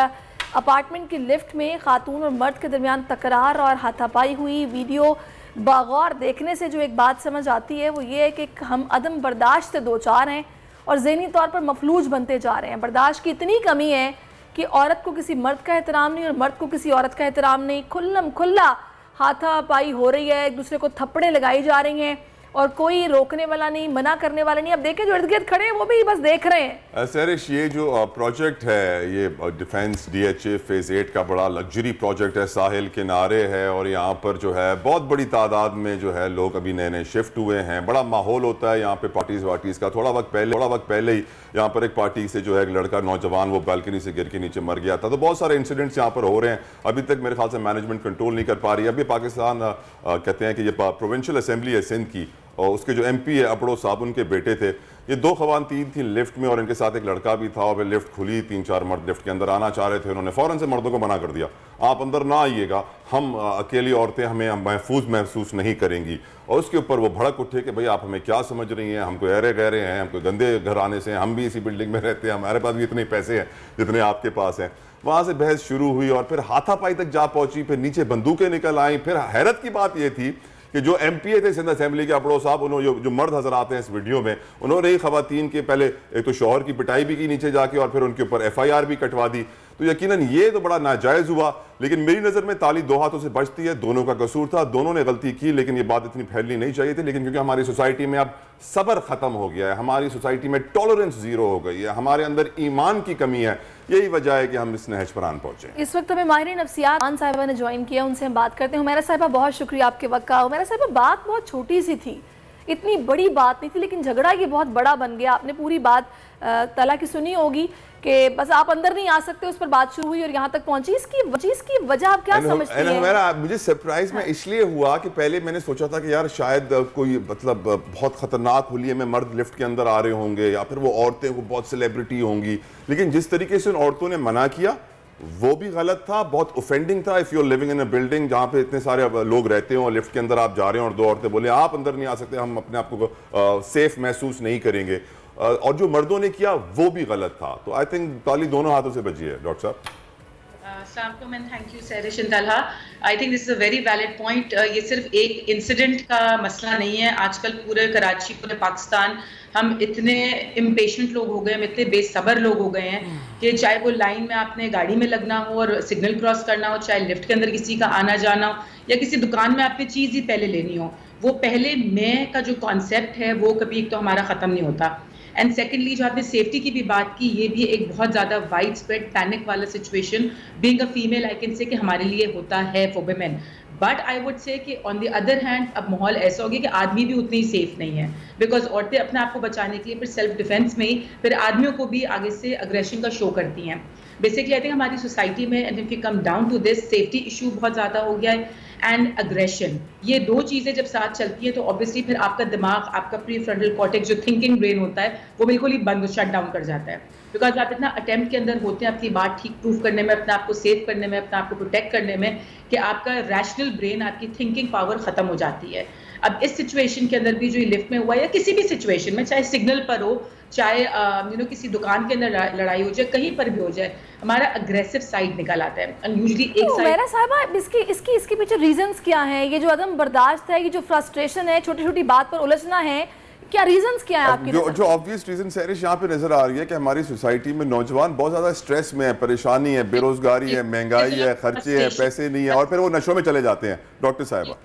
अपार्टमेंट की लिफ्ट में खातून और मर्द के दरमियान तकरार और हाथापाई हुई। वीडियो बागौर देखने से जो एक बात समझ आती है वो ये है कि हम अदम बर्दाश्त से दो चार हैं और ज़हनी तौर पर मफलूज बनते जा रहे हैं। बर्दाश्त की इतनी कमी है कि औरत को किसी मर्द का एहतराम नहीं और मर्द को किसी औरत का एहतराम नहीं। खुल्ला हाथापाई हो रही है, एक दूसरे को थप्पड़े लगाई जा रही हैं और कोई रोकने वाला नहीं, मना करने वाला नहीं। अब देखें जो इर्द गिर्द खड़े हैं वो भी बस देख रहे हैं। सरिश, ये जो प्रोजेक्ट है, ये डिफेंस DHA फेज़ 8 का बड़ा लग्जरी प्रोजेक्ट है, साहिल किनारे है और यहाँ पर जो है बहुत बड़ी तादाद में जो है लोग अभी नए नए शिफ्ट हुए हैं। बड़ा माहौल होता है यहाँ पे पार्टीज वार्टीज का। थोड़ा वक्त पहले ही यहाँ पर एक पार्टी से जो है एक लड़का नौजवान वो बालकनी से गिर के नीचे मर गया था। तो बहुत सारे इंसिडेंट्स यहाँ पर हो रहे हैं। अभी तक मेरे ख्याल से मैनेजमेंट कंट्रोल नहीं कर पा रही है। अभी पाकिस्तान कहते हैं कि ये प्रोविंशियल असेंबली है सिंध की, और उसके जो MP है अपड़ो साहब, उनके बेटे थे। ये 2 खवातीन थी लिफ्ट में और इनके साथ एक लड़का भी था, और फिर लिफ्ट खुली, 3-4 मर्द लिफ्ट के अंदर आना चाह रहे थे। उन्होंने फ़ौरन से मर्दों को मना कर दिया, आप अंदर ना आइएगा, हम अकेली औरतें हमें महफूज महसूस नहीं करेंगी। और उसके ऊपर वो भड़क उठे कि भाई आप हमें क्या समझ रही हैं, हमको ऐरे गहरे हैं, हमको गंदे घराने से हैं, हम भी इसी बिल्डिंग में रहते हैं, हमारे पास भी इतने पैसे हैं जितने आपके पास हैं। वहाँ से बहस शुरू हुई और फिर हाथापाई तक जा पहुंची, फिर नीचे बंदूकें निकल आई। फिर हैरत की बात यह थी कि जो MPA थे सिंध असेंबली के अपड़ो साहब, उन्होंने जो मर्द हजर आते हैं इस वीडियो में, उन्होंने ही खवातीन के पहले एक तो शौहर की पिटाई भी की नीचे जाके और फिर उनके ऊपर FIR भी कटवा दी। तो यकीनन ये तो बड़ा नाजायज़ हुआ, लेकिन मेरी नज़र में ताली 2 हाथों से बचती है। दोनों का कसूर था, दोनों ने गलती की, लेकिन ये बात इतनी फैलनी नहीं चाहिए थी। लेकिन क्योंकि हमारी सोसाइटी में अब सब्र ख़त्म हो गया है, हमारी सोसाइटी में टॉलरेंस ज़ीरो हो गई है, हमारे अंदर ईमान की कमी है, यही वजह है कि हम इस नहज पर आन पहुंचे। इस वक्त हमें माहिर नफ्सियात आन साहिबा ने ज्वाइन किया, उनसे हम बात करते हैं। हुमैरा साहिबा, बहुत शुक्रिया आपके वक्त का। हुमैरा साहिबा, बात बहुत छोटी सी थी, इतनी बड़ी बात नहीं थी, लेकिन झगड़ा ये बहुत बड़ा बन गया। आपने पूरी बात तला की सुनी होगी कि बस आप अंदर नहीं आ सकते, उस पर बात शुरू हुई और यहाँ तक पहुंची। इसकी वजह आप क्या समझती हैं? मुझे सरप्राइज में इसलिए हुआ कि पहले मैंने सोचा था कि यार शायद कोई मतलब बहुत खतरनाक हुलिये में मर्द लिफ्ट के अंदर आ रहे होंगे या फिर वो औरतें वो बहुत सेलिब्रिटी होंगी, लेकिन जिस तरीके से उन औरतों ने मना किया वो भी गलत था, बहुत ऑफेंडिंग था। If you are living in a building जहाँ पे इतने सारे लोग रहते हो और लिफ्ट के अंदर आप जा रहे हो और 2 औरतें बोले आप अंदर नहीं आ सकते, हम अपने आप को सेफ महसूस नहीं करेंगे, और जो मर्दों ने किया वो भी गलत था। तो आई थिंक ताली दोनों हाथों से बची है। डॉक्टर साहब, thank you Sarish and Talha. I think this is a very valid point. ये सिर्फ एक इंसिडेंट का मसला नहीं है। आजकल पूरे कराची, पूरे पाकिस्तान हम इतने इम्पेशेंट लोग हो गए, हम इतने बेसब्र लोग हो गए हैं कि चाहे वो लाइन में आपने गाड़ी में लगना हो और सिग्नल क्रॉस करना हो, चाहे लिफ्ट के अंदर किसी का आना जाना हो, या किसी दुकान में आपने चीज़ ही पहले लेनी हो, वो पहले मैं का जो कॉन्सेप्ट है वो कभी एक तो हमारा ख़त्म नहीं होता। एंड सेकेंडली जो आपने सेफ्टी की भी बात की, ये भी एक बहुत ज़्यादा वाइड स्प्रेड पैनिक वाला situation being a female I can say कि हमारे लिए होता है for women. But I would say कि ऑन द अदर हैंड अब माहौल ऐसा हो गया कि आदमी भी उतनी ही सेफ नहीं है, बिकॉज औरतें अपने आप को बचाने के लिए फिर सेल्फ डिफेंस में ही फिर आदमियों को भी आगे से अग्रेशन का शो करती हैं। बेसिकली आई थिंक हमारी सोसाइटी में and if you come down to this, safety issue बहुत ज़्यादा हो गया है एंड अग्रेशन, ये 2 चीज़ें जब साथ चलती है तो ऑब्वियसली फिर आपका दिमाग, आपका प्री फ्रंटल कॉर्टेक्स जो थिंकिंग ब्रेन होता है वो बिल्कुल ही बंद, शट डाउन कर जाता है। बिकॉज आप इतना अटेम्प्ट के अंदर होते हैं अपनी बात ठीक प्रूव करने में, अपने आप को सेव करने में, अपने आप को प्रोटेक्ट करने में, कि आपका रैशनल ब्रेन, आपकी थिंकिंग पावर ख़त्म हो जाती है। अब इस सिचुएशन के अंदर भी जो लिफ्ट में हुआ या किसी भी सिचुएशन में, चाहे सिग्नल पर हो, चाहे किसी दुकान के अंदर लड़ाई हो जाए, कहीं पर भी हो जाए, हमारा अग्रेसिव साइड निकल आता है। एंड यूजुअली एक साइड। मेरा साहिबा, इसके पीछे रीजंस क्या हैं? ये जो अदम बर्दाश्त है, ये जो फ्रस्ट्रेशन है, छोटी छोटी बात पर उलझना है, क्या रीजंस क्या है आपके? जो ऑब्वियस रीजन सैरिश यहाँ पे नजर आ रही है कि हमारी सोसाइटी में नौजवान बहुत ज्यादा स्ट्रेस में है, परेशानी है, बेरोजगारी है, महंगाई है, खर्चे हैं, पैसे नहीं है, और फिर वो नशों में चले जाते हैं। डॉक्टर साहिबा,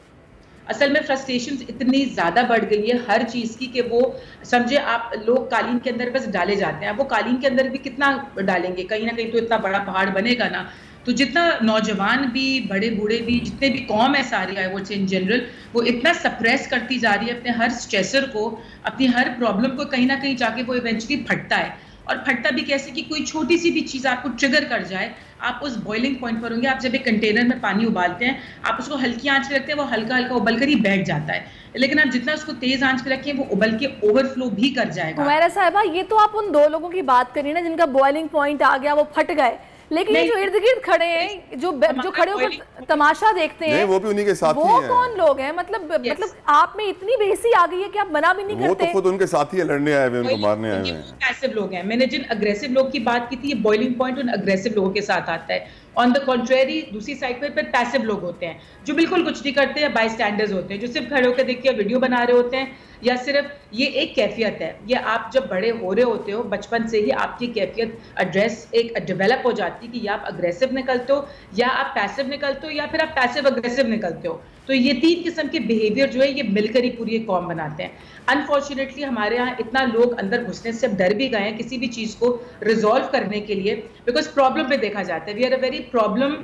असल में फ्रस्ट्रेशन इतनी ज़्यादा बढ़ गई है हर चीज़ की कि वो समझे आप, लोग कालीन के अंदर बस डाले जाते हैं। अब वो कालीन के अंदर भी कितना डालेंगे, कहीं ना कहीं तो इतना बड़ा पहाड़ बनेगा ना। तो जितना नौजवान भी, बड़े बूढ़े भी, जितने भी कौम है सारी, आई वुड से इन जनरल, वो इतना सप्रेस करती जा रही है अपने हर स्ट्रेसर को, अपनी हर प्रॉब्लम को, कहीं ना कहीं जाके वो इवेंचुअली फटता है। और फटता भी कैसे कि कोई छोटी सी भी चीज़ आपको ट्रिगर कर जाए, आप उस बॉइलिंग पॉइंट पर होंगे। आप जब एक कंटेनर में पानी उबालते हैं, आप उसको हल्की आंच पे रखते हैं, वो हल्का हल्का उबल कर ही बैठ जाता है, लेकिन आप जितना उसको तेज आंच पे रखें वो उबल के ओवरफ्लो भी कर जाएगा। हुमैरा साहिबा, ये तो आप उन 2 लोगों की बात करिए ना जिनका बॉइलिंग पॉइंट आ गया, वो फट गए, लेकिन ये जो इर्द गिर्द खड़े हैं, जो खड़े होकर तमाशा देखते हैं, वो भी उन्हीं के साथी हैं। वो कौन लोग हैं? मतलब आप में इतनी बेइज्जती आ गई है कि आप मना भी नहीं करते। वो तो खुद उनके साथी है, लड़ने आए हुए, उनको मारने आए हुए हैं। पैसिव लोग हैं। मैंने जिन अग्रेसिव लोग की बात की थी, ये बॉइलिंग पॉइंट उन अग्रेसिव लोगों के साथ आता है। ऑन द कॉन्ट्रेरी दूसरी साइड पर फिर पैसिव लोग होते हैं जो बिल्कुल कुछ नहीं करते हैं, बाई स्टैंडर्स होते हैं, जो सिर्फ खड़े होकर देख के वीडियो बना रहे होते हैं, या सिर्फ ये एक कैफियत है। ये आप जब बड़े हो रहे होते हो, बचपन से ही आपकी कैफियत एड्रेस एक डेवलप हो जाती है कि या आप अग्रेसिव निकलते हो, या आप पैसिव निकलते हो, या फिर आप पैसिव अग्रेसिव निकलते हो। तो ये 3 किस्म के बिहेवियर जो है ये मिलकर ही पूरी एक कौम बनाते हैं। अनफॉर्चुनेटली हमारे यहाँ इतना लोग अंदर घुसने से अब डर भी गए हैं किसी भी चीज़ को रिजॉल्व करने के लिए, बिकॉज प्रॉब्लम पे देखा जाता है। We are a very problem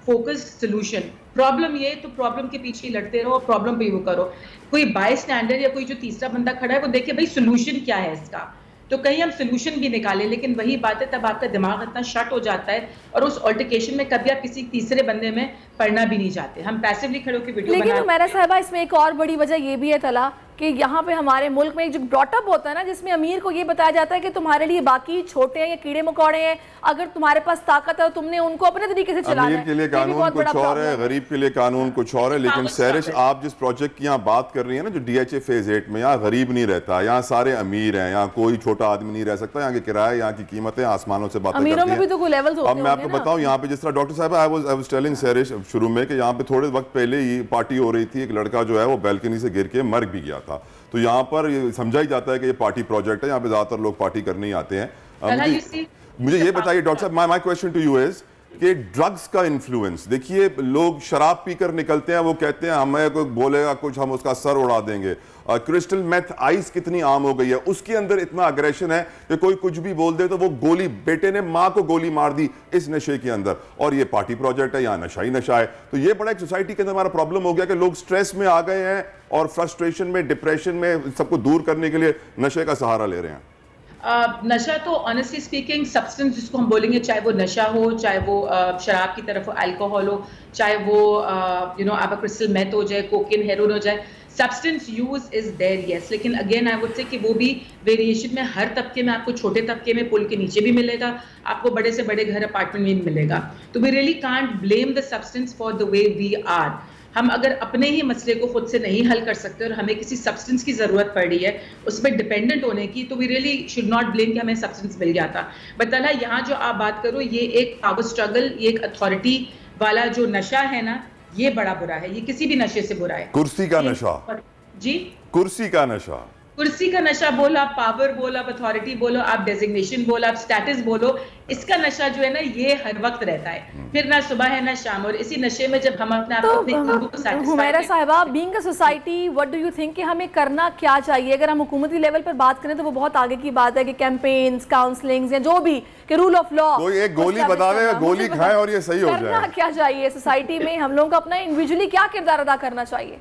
focused solution. Problem ये तो प्रॉब्लम के पीछे ही लड़ते रहो, प्रॉब्लम पे ही वो करो। कोई बाय स्टैंडर्ड या कोई जो तीसरा बंदा खड़ा है वो देखे भाई सोल्यूशन क्या है इसका, तो कहीं हम सोल्यूशन भी निकालें। लेकिन वही बात है, तब आपका दिमाग इतना शट हो जाता है और उस ऑल्टरकेशन में कभी आप किसी तीसरे बंदे में पढ़ना भी नहीं चाहते। हम पैसिवली खड़े होकर वीडियो लेकिन हुमैरा साहिबा इसमें एक और बड़ी वजह ये भी है तला कि यहाँ पे हमारे मुल्क में एक जो ब्रॉटअप होता है ना, जिसमें अमीर को ये बताया जाता है कि तुम्हारे लिए बाकी छोटे हैं या कीड़े मकोड़े हैं, अगर तुम्हारे पास ताकत है तो तुमने उनको अपने तरीके से चलाना है। अमीर के लिए कानून कुछ और है, गरीब के लिए कानून कुछ और है। लेकिन सैरिश, आप जिस प्रोजेक्ट की यहाँ बात कर रही है ना, जो DHA फेज 8 में, यहाँ गरीब नहीं रहता, यहाँ सारे अमीर हैं, यहाँ कोई छोटा आदमी नहीं रह सकता। यहाँ के किराए, यहाँ की कीमतें आसमानों से बातें करती हैं। तो कोई लेवल्स होते हैं। अब मैं आपको बताऊँ, यहाँ पे जिस तरह डॉक्टर साहब, आई वाज टेलिंग सैरिश शुरू में कि यहाँ पे थोड़े वक्त पहले ही पार्टी हो रही थी, एक लड़का जो है वो बैल्कनी से गिर के मर भी गया था। तो यहाँ पर ये समझा ही जाता है कि ये पार्टी प्रोजेक्ट है, यहाँ पे ज्यादातर लोग पार्टी करने ही आते हैं। मुझे ये बताइए डॉक्टर साहब, my question to you is कि ड्रग्स का इन्फ्लुएंस, देखिए लोग शराब पीकर निकलते हैं, वो कहते हैं हमें कोई बोलेगा कुछ हम उसका सर उड़ा देंगे। क्रिस्टल मेथ आइस कितनी आम हो गई है, उसके अंदर इतना अग्रेशन है कि कोई कुछ भी बोल दे तो वो गोली, बेटे ने मां को गोली मार दी इस नशे के अंदर, और ये पार्टी प्रोजेक्ट है, यहाँ नशा ही नशा है। तो ये बड़ा एक सोसाइटी के अंदर हमारा प्रॉब्लम हो गया कि लोग स्ट्रेस में आ गए हैं और फ्रस्ट्रेशन में, डिप्रेशन में, सबको दूर करने के लिए नशे का सहारा ले रहे हैं। नशा तो ऑनेस्टली स्पीकिंग सब्सटेंस जिसको हम बोलेंगे, चाहे वो नशा हो, चाहे वो शराब की तरफ हो, अल्कोहल हो, चाहे वो आपका क्रिस्टल मेथ हो जाए, कोकेन, हेरोइन हो जाए, substance use is there yes. लेकिन अगेन आई वुड से कि वो भी वेरिएशन में हर तबके में, आपको छोटे तबके में पुल के नीचे भी मिलेगा, आपको बड़े से बड़े घर अपार्टमेंट में भी मिलेगा। तो we really can't blame the substance for the way we are. हम अगर अपने ही मसले को खुद से नहीं हल कर सकते और हमें किसी सब्सटेंस की जरूरत पड़ रही है उस पर डिपेंडेंट होने की, तो we really should not blame कि हमें सब्सटेंस मिल गया था। बट तला यहाँ जो आप बात करो, ये एक पावर स्ट्रगल, ये एक अथॉरिटी वाला जो नशा है ना, ये बड़ा बुरा है। ये किसी भी नशे से बुरा है। कुर्सी का नशा जी, कुर्सी का नशा, कुर्सी का नशा बोलो, आप पावर बोलो, आप अथॉरिटी बोलो, आप डेजिग्नेशन बोलो, आप स्टेटस बोलो, इसका नशा जो है ना ये हर वक्त रहता है, फिर ना सुबह है ना शाम। और इसी नशे में जब हम अपने आप को हुमैरा साहिबा, being a society, what do you think कि हमें करना क्या चाहिए? अगर हम हुकूमती लेवल पर बात करें तो वो बहुत आगे की बात है कि कैंपेन्स, काउंसलिंग्स या जो भी कि रूल ऑफ लॉ, कोई एक गोली बता दे, गोली खाए और ये सही हो जाए। करना क्या चाहिए सोसाइटी में? हम लोगों को अपना इंडिविजुअली क्या किरदार अदा करना चाहिए?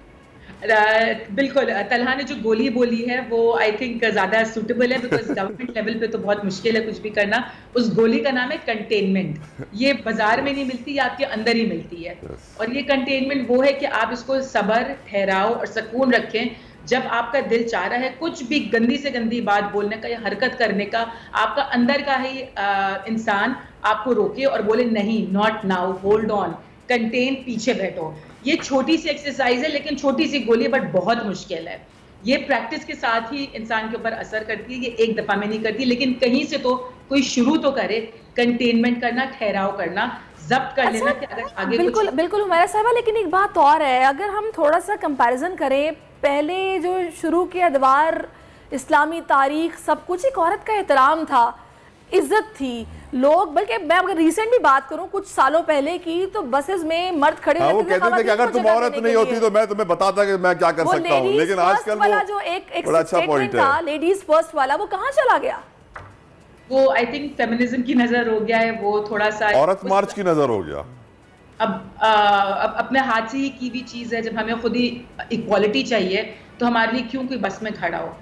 बिल्कुल, तलहा ने जो गोली बोली है वो आई थिंक ज्यादा सूटेबल है, बिकॉज गवर्नमेंट लेवल पे तो बहुत मुश्किल है कुछ भी करना। उस गोली का नाम है कंटेनमेंट। ये बाजार में नहीं मिलती, ये आपके अंदर ही मिलती है। और ये कंटेनमेंट वो है कि आप इसको सब्र, ठहराव और सुकून रखें। जब आपका दिल चाह रहा है कुछ भी गंदी से गंदी बात बोलने का या हरकत करने का, आपका अंदर का ही इंसान आपको रोके और बोले नहीं, not now, hold on, contain, पीछे बैठो। ये छोटी सी एक्सरसाइज है, लेकिन छोटी सी गोली, बट बहुत मुश्किल है। ये प्रैक्टिस के साथ ही इंसान के ऊपर असर करती है, ये एक दफा में नहीं करती, लेकिन कहीं से तो कोई शुरू तो करे, कंटेनमेंट करना, ठहराव करना, जब्त कर लेना कि अगर आगे बिल्कुल बिल्कुल हुमैरा साहिबा, लेकिन एक बात और है, अगर हम थोड़ा सा कंपैरिजन करें, पहले जो शुरू के अदवार, इस्लामी तारीख, सब कुछ एक औरत का एहतराम था, इज्जत थी, लोग, बल्कि मैं अगर रिसेंट भी बात करूं कुछ सालों पहले की, तो बसेस में मर्द खड़े होते थे, वो कहते थे कि अगर तुम औरत नहीं होती तो मैं तुम्हें बताता कि मैं क्या कर सकता हूं। लेकिन आजकल वो जो एक बड़ा अच्छा पॉइंट है, लेडीज फर्स्ट वाला, वो कहां चला गया? वो आई थिंक फेमिनिज्म की नजर हो गया है, वो थोड़ा सा औरत मार्च की नजर हो गया। अब अपने हाथ से ही की हुई चीज है। जब हमें खुद ही इक्वालिटी चाहिए तो हमारे लिए क्यों कोई बस में खड़ा हो,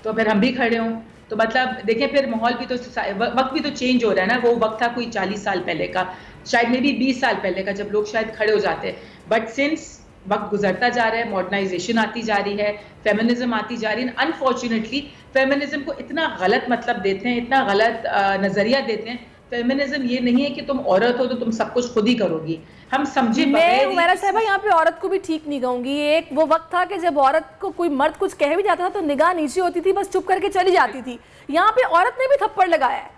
तो फिर हम भी खड़े हों। तो मतलब देखें, फिर माहौल भी तो, वक्त भी तो चेंज हो रहा है ना। वो वक्त था कोई 40 साल पहले का, शायद मे भी 20 साल पहले का, जब लोग शायद खड़े हो जाते। बट सिंस वक्त गुजरता जा रहा है, मॉडर्नाइजेशन आती जा रही है, फेमिनिज्म आती जा रही है, अनफॉर्चुनेटली फेमिनिज्म को इतना गलत मतलब देते हैं, इतना गलत नजरिया देते हैं। फेमिनिज्म ये नहीं है कि तुम औरत हो तो तुम सब कुछ खुद ही करोगी। हम समझे, मैं हुमैरा साहिबा यहाँ पे औरत को भी ठीक नहीं कहूंगी। एक वो वक्त था कि जब औरत को कोई मर्द कुछ कह भी जाता था तो निगाह नीचे होती थी, बस चुप करके चली जाती थी। यहाँ पे औरत ने भी थप्पड़ लगाया है।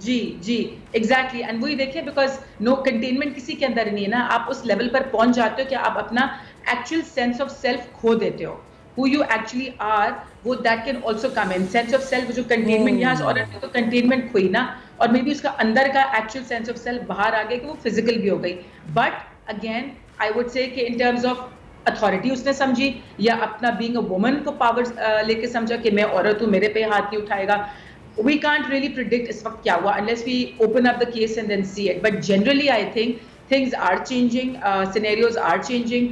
जी जी, एग्जैक्टली। एंड वही देखिए, बिकॉज नो कंटेनमेंट किसी के अंदर नहीं है ना। आप उस लेवल पर पहुंच जाते हो कि आप अपना एक्चुअल सेंस ऑफ सेल्फ खो देते हो। Who you actually are, वो that can also come in. Sense of self, जो कंटेनमेंट यहाँ औरत ने तो कंटेनमेंट खोई ना, और मे बी उसका अंदर का एक्चुअल सेंस ऑफ सेल्फ बाहर आ गया कि वो फिजिकल भी हो गई। But again I would say कि इन टर्म्स ऑफ अथॉरिटी उसने समझी या अपना बीइंग अ वुमन को पावर लेके समझा कि मैं औरत हूँ, मेरे पे हाथ नहीं उठाएगा। We can't really predict इस वक्त क्या हुआ unless we open up the case and then see it. But generally, I think things are changing, scenarios are changing,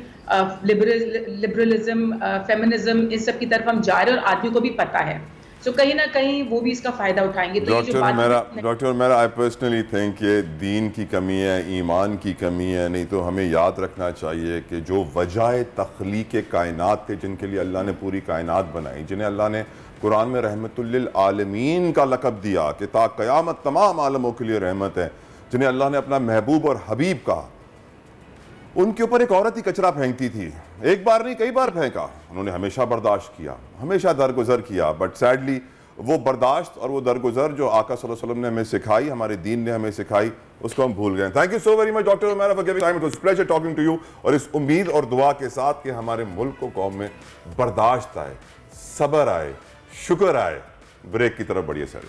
liberalism, feminism, इस सब की तरफ हम जा रहे हैं और आदमी को भी पता है। So कहीं ना कहीं वो भी इसका फायदा उठाएंगे। तो डॉक्टर मेरा आई पर्सनली थिंक ये दीन की कमी है, ईमान की कमी है। नहीं तो हमें याद रखना चाहिए कि जो वजह तख्लीक कायनात थे, जिनके लिए अल्लाह ने पूरी कायनात बनाई, जिन्हें अल्लाह ने कुरान में रहमतुल लिल आलमीन का लक़ब दिया कि ता क़यामत तमाम आलमों के लिए रहमत है, जिन्हें अल्लाह ने अपना महबूब और हबीब कहा, उनके ऊपर एक औरत ही कचरा फेंकती थी। एक बार नहीं, कई बार फेंका। उन्होंने हमेशा बर्दाश्त किया, हमेशा दरगुजर किया। बट सैडली वो बर्दाश्त और वो दरगुजर जो आका सल्लल्लाहु अलैहि वसल्लम ने हमें सिखाई, हमारे दीन ने हमें सिखाई, उसको हम भूल गए। Thank you so very much doctor Umaira for giving time. It was pleasure talking to you. और इस उम्मीद और दुआ के साथ कि हमारे मुल्क को कौम में बर्दाश्त आए, सब्र आए, शुक्र आए। ब्रेक की तरफ बढ़िए सर।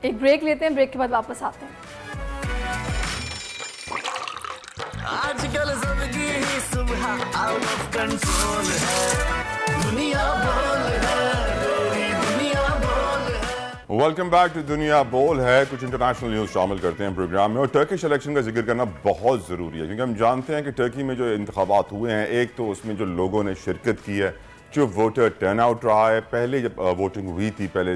एक ब्रेक लेते हैं, ब्रेक के बाद वापस आते हैं। आजकल जिंदगी ही सुबह आउट ऑफ कंट्रोल है, दुनिया बोल है, दुनिया बोल है। वेलकम बैक टू दुनिया बोल है। कुछ इंटरनेशनल न्यूज़ शामिल करते हैं प्रोग्राम में। और टर्किश इलेक्शन का जिक्र करना बहुत ज़रूरी है, क्योंकि हम जानते हैं कि टर्की में जो इंतखाबात हुए हैं, एक तो उसमें जो लोगों ने शिरकत की है, जो वोटर टर्नआउट रहा है। पहले जब वोटिंग हुई थी, पहले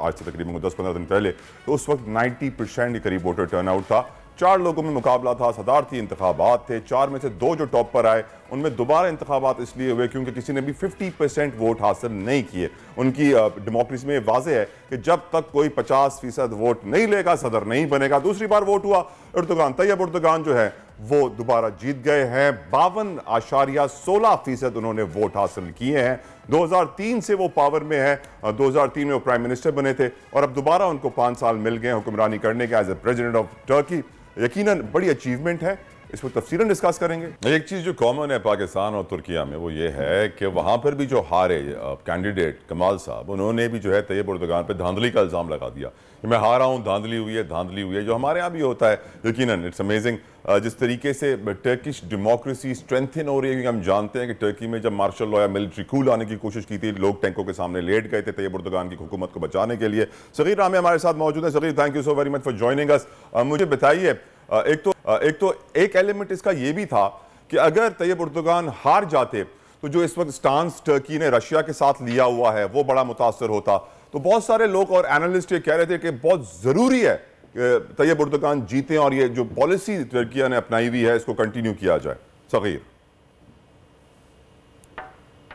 आज से तकरीबन 10-15 दिन पहले, तो उस वक्त 90% के करीब वोटर टर्नआउट था। 4 लोगों में मुकाबला था, सदारती इंतखाबात थे। 4 में से 2 जो टॉप पर आए, उनमें दोबारा इंतखाबात इसलिए हुए क्योंकि किसी ने भी 50% वोट हासिल नहीं किए। उनकी डेमोक्रेसी में वाज़ेह है कि जब तक कोई 50% वोट नहीं लेगा, सदर नहीं बनेगा। दूसरी बार वोट हुआ, एर्दोगान, तैयब एर्दोगान जो है वो दोबारा जीत गए हैं। 52.16% उन्होंने वोट हासिल किए हैं। 2003 से वो पावर में है, 2003 में वो प्राइम मिनिस्टर बने थे और अब दोबारा उनको 5 साल मिल गए हुक्मरानी करने के as a president of Turkey. यकीनन बड़ी अचीवमेंट है, इस पर तफसीलन डिस्कस करेंगे। एक चीज़ जो कॉमन है पाकिस्तान और तुर्किया में, वो ये है कि वहाँ पर भी जो हारे कैंडिडेट कमाल साहब, उन्होंने भी जो है तैयब एर्दोगान पर धांधली का इल्ज़ाम लगा दिया कि मैं हारा हूँ, धांधली हुई है, धांधली हुई है, जो हमारे यहाँ भी होता है। यकीनन इट्स अमेजिंग जिस तरीके से टर्किश डेमोक्रेसी स्ट्रेंथन हो रही है, क्योंकि हम जानते हैं कि टर्की में जब मार्शल लॉ या मिलिट्री कू लाने की कोशिश की थी, लोग टैंकों के सामने लेट गए थे तैयब एर्दोगान की हुकूमत को बचाने के लिए। सगीर रामे हमारे साथ मौजूद है। Sagheer, thank you so very much for joining us. मुझे बताइए, एक एलिमेंट इसका ये भी था कि अगर तैयब एर्दोगान हार जाते तो जो इस वक्त स्टांस टर्की ने रशिया के साथ लिया हुआ है वो बड़ा मुतासर होता। तो बहुत सारे लोग और एनालिस्ट ये कह रहे थे कि बहुत ज़रूरी है कि तैयब एर्दोगान जीते और ये जो पॉलिसी टर्की ने अपनाई हुई है इसको कंटिन्यू किया जाए। सगीर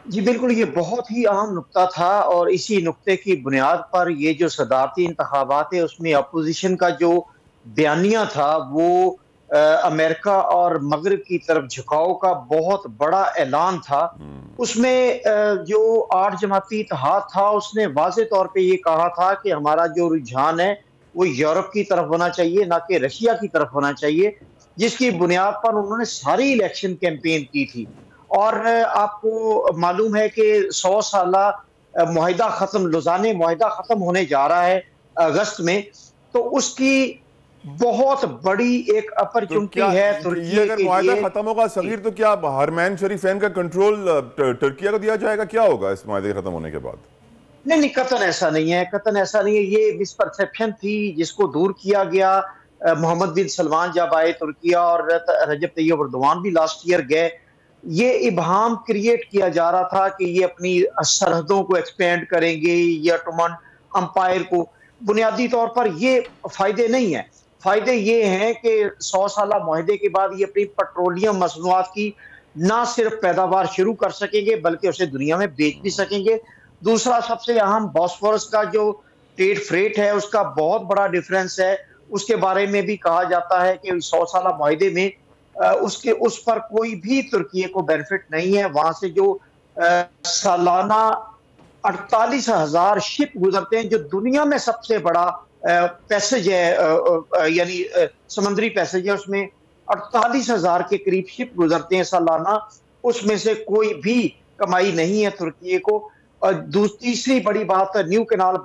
जी बिल्कुल, ये बहुत ही अहम नुक्ता था और इसी नुक्ते की बुनियाद पर ये जो सदारती इंतखाबात है उसमें अपोजिशन का जो बयानिया था वो अमेरिका और मगरिब की तरफ झुकाव का बहुत बड़ा ऐलान था। उसमें जो 8 जमाती इत्तेहाद था उसने वाज़े तौर पे ये कहा था कि हमारा जो रुझान है वो यूरोप की तरफ होना चाहिए, ना कि रशिया की तरफ होना चाहिए, जिसकी बुनियाद पर उन्होंने सारी इलेक्शन कैंपेन की थी। और आपको मालूम है कि 100 साला मुआहिदा ख़त्म, लुज़ाने मुआहिदा ख़त्म होने जा रहा है अगस्त में, तो उसकी बहुत बड़ी एक अपॉर्चुनिटी है तुर्की अगर मुआहिदा खत्म होगा सगीर, तो क्या हरमैन शरीफैन का कंट्रोल तुर्की को दिया जाएगा? क्या होगा इस मुआहिदे खत्म होने के बाद? नहीं, कतन ऐसा नहीं है, कतन ऐसा नहीं है। ये मिसपरसेप्शन थी जिसको दूर किया गया। मोहम्मद बिन सलमान जब आए तुर्किया और रजब तैयब एर्दोगान भी लास्ट ईयर गए, ये इबहाम क्रिएट किया जा रहा था कि ये अपनी सरहदों को एक्सपेंड करेंगे या ऑटोमन अंपायर को। बुनियादी तौर पर ये फायदे नहीं है। फायदे ये हैं कि 100 साला मुआहिदे के बाद ये अपनी पेट्रोलियम मसनूआत की ना सिर्फ पैदावार शुरू कर सकेंगे बल्कि उसे दुनिया में बेच भी सकेंगे। दूसरा सबसे अहम, बॉस्फोरस का जो ट्रेड फ्रेट है उसका बहुत बड़ा डिफरेंस है। उसके बारे में भी कहा जाता है कि 100 साला मुआहिदे में उस पर कोई भी तुर्की को बेनिफिट नहीं है। वहां से जो सालाना 48,000 शिप गुजरते हैं, जो दुनिया में सबसे बड़ा पैसेज है, यानी समुद्री पैसेज है, उसमें 48,000 के करीब शिप गुजरते हैं सालाना। उसमें से कोई भी कमाई नहीं है तुर्की को। और तीसरी बड़ी बात, न्यू कैनाल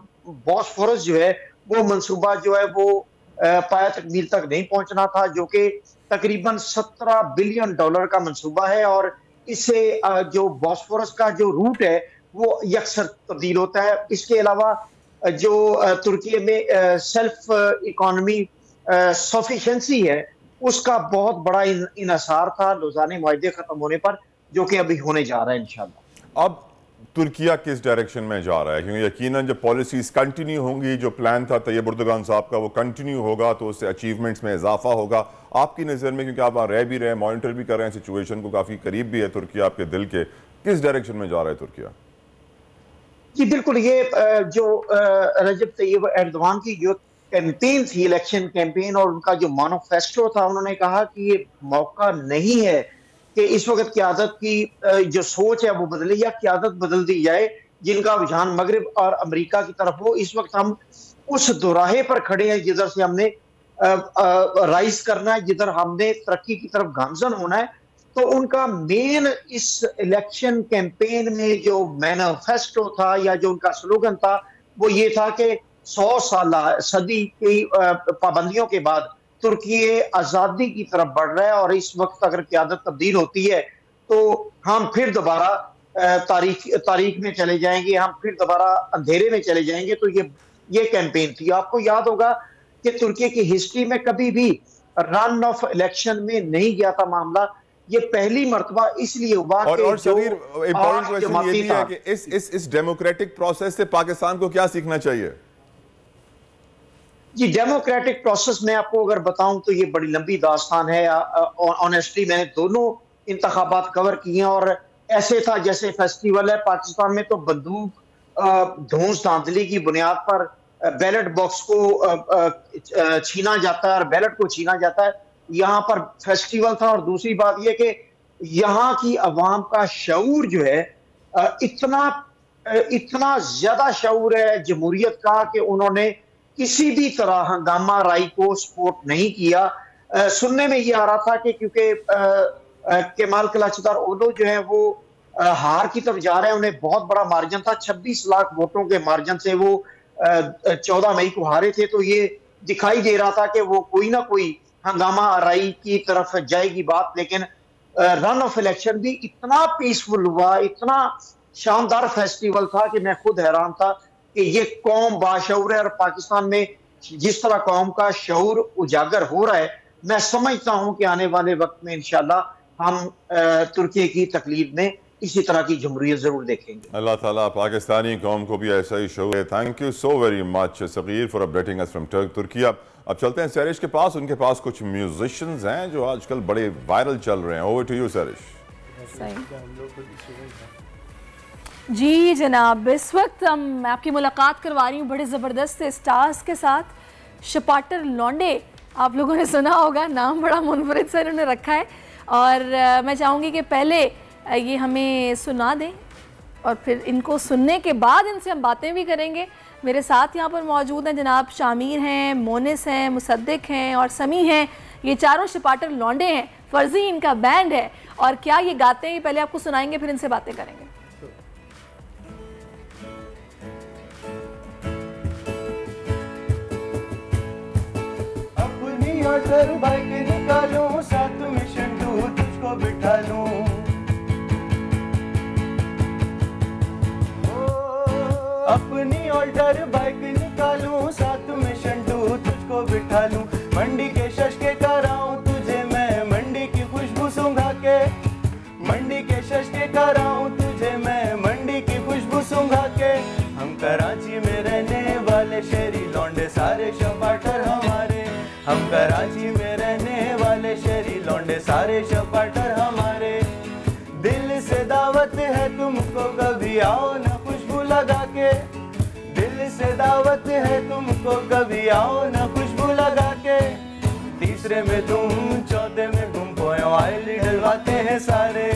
बॉस्फोरस जो है वो मंसूबा जो है वो पाया तकमील तक नहीं पहुंचना था, जो कि तकरीबन $17 बिलियन का मंसूबा है। और इससे जो बॉस्फोरस का जो रूट है वो यकसर तब्दील होता है। इसके अलावा जो तुर्की में सेल्फ इकोनॉमी सफिशिएंसी है उसका बहुत बड़ा इन्हिसार था लौज़ाने मुआहदे खत्म होने पर, जो कि अभी होने जा रहा है इंशाल्लाह। अब तुर्किया किस डायरेक्शन में जा रहा है? क्योंकि यकीनन जब पॉलिसीज कंटिन्यू होंगी, जो प्लान था तैयब उर्दुगान साहब का वो कंटिन्यू होगा तो उससे अचीवमेंट्स में इजाफा होगा। आपकी नज़र में, क्योंकि आप वहाँ रह भी रहे हैं, मॉनिटर भी कर रहे हैं सिचुएशन को, काफ़ी करीब भी है तुर्किया आपके दिल के, किस डायरेक्शन में जा रहा है तुर्किया? जी बिल्कुल, ये जो रजब तैयब एर्दोगान की जो कैंपेन थी, इलेक्शन कैंपेन, और उनका जो मैनिफेस्टो था, उन्होंने कहा कि ये मौका नहीं है कि इस वक्त क़यादत की जो सोच है वो बदले या क़यादत बदल दी जाए, जिनका रुझान मगरिब और अमेरिका की तरफ हो। इस वक्त हम उस दोराहे पर खड़े हैं जिधर से हमने राइज करना है, जिधर हमने तरक्की की तरफ गामजन होना है। तो उनका मेन इस इलेक्शन कैंपेन में जो मैनिफेस्टो था या जो उनका स्लोगन था वो ये था कि 100 साल सदी की पाबंदियों के बाद तुर्की आज़ादी की तरफ बढ़ रहा है, और इस वक्त अगर क़यादत तब्दील होती है तो हम फिर दोबारा तारीख में चले जाएंगे, हम फिर दोबारा अंधेरे में चले जाएंगे। तो ये कैंपेन थी। आपको याद होगा कि तुर्की की हिस्ट्री में कभी भी रन ऑफ इलेक्शन में नहीं गया था मामला। ये पहली मर्तबा इसलिए हुआ और शबीर, इम्पोर्टेंट क्वेश्चन ये भी है कि इस डेमोक्रेटिक प्रोसेस से पाकिस्तान को क्या सीखना चाहिए? जी, डेमोक्रेटिक प्रोसेस में आपको अगर बताऊं तो ये बड़ी लंबी दास्तान है। ऑनेस्टली मैंने दोनों इंतखाबात कवर किए हैं, और ऐसे था जैसे फेस्टिवल है। पाकिस्तान में तो बंदूक धौंस धांधली की बुनियाद पर बैलेट बॉक्स को छीना जाता है और बैलेट को छीना जाता है। यहाँ पर फेस्टिवल था। और दूसरी बात यह कि यहाँ की अवाम का शऊर जो है, इतना ज्यादा शऊर है जमहूरियत का कि उन्होंने किसी भी तरह हंगामा राई को सपोर्ट नहीं किया। सुनने में ये आ रहा था कि क्योंकि केमाल कलाचदार ओलो जो है वो हार की तरफ जा रहे हैं, उन्हें बहुत बड़ा मार्जिन था, 26 लाख वोटों के मार्जिन से वो 14 मई को हारे थे। तो ये दिखाई दे रहा था कि वो कोई ना कोई हंगामा आराई की तरफ जाएगी बात। लेकिन रन ऑफ इलेक्शन भी इतना पीसफुल हुआ, इतना शानदार फेस्टिवल था कि मैं खुद हैरान था कि ये कौम बाशऊर है। और पाकिस्तान में जिस तरह कौम का शऊर उजागर हो रहा है, मैं समझता हूं कि आने वाले वक्त में इंशाल्लाह हम तुर्की की तकलीफ में इसी तरह की जमहूरियत जरूर देखेंगे। अल्लाह ताला पाकिस्तानी कौम को भी ऐसा ही शऊर है। Thank you so very much Sagheer for updating us from Turkiye. अब चलते हैं सैरिश के पास। उनके पास कुछ म्यूजिशियंस हैं जो आजकल बड़े वायरल चल रहे हैं। Over to you सैरिश। जी जनाब, इस वक्त मैं आपकी मुलाकात करवा रही हूँ बड़े ज़बरदस्त स्टार्स के साथ। शपाटर लौंडे, आप लोगों ने सुना होगा, नाम बड़ा मुनफरिद सा इन्होंने रखा है। और मैं चाहूँगी कि पहले ये हमें सुना दें और फिर इनको सुनने के बाद इनसे हम बातें भी करेंगे। मेरे साथ यहाँ पर मौजूद हैं जनाब शामिर हैं, मोनिस हैं, मुसद्दिक हैं और समी हैं। ये चारों शपाटर लौंडे हैं। फर्जी इनका बैंड है। और क्या ये गाते हैं पहले आपको सुनाएंगे, फिर इनसे बातें करेंगे। अपनी मोटर बाइक निकालूं, साथ में शंटू तुझको बिठा लूं। अपनी ऑल्टर बाइक निकालूं, साथ में शंटू तुझको बिठा लूं। मंडी के शशके कराऊं तुझे मैं, मंडी की खुशबू सूंघा के। मंडी के शशके कराऊं तुझे मैं, मंडी की खुशबू सूंघा के। हम कराची में रहने वाले शहरी लौंडे, सारे शपाटर हमारे। हम कराची में रहने वाले शहरी लौंडे, सारे शपाटर हमारे। दिल से दावत है तुमको, कभी आओ ना खुशबू लगा के। दिल से दावत है तुमको, कभी आओ ना खुशबू लगा के। तीसरे में तुम, चौथे में गुम पोयो, आइल डलवाते हैं सारे।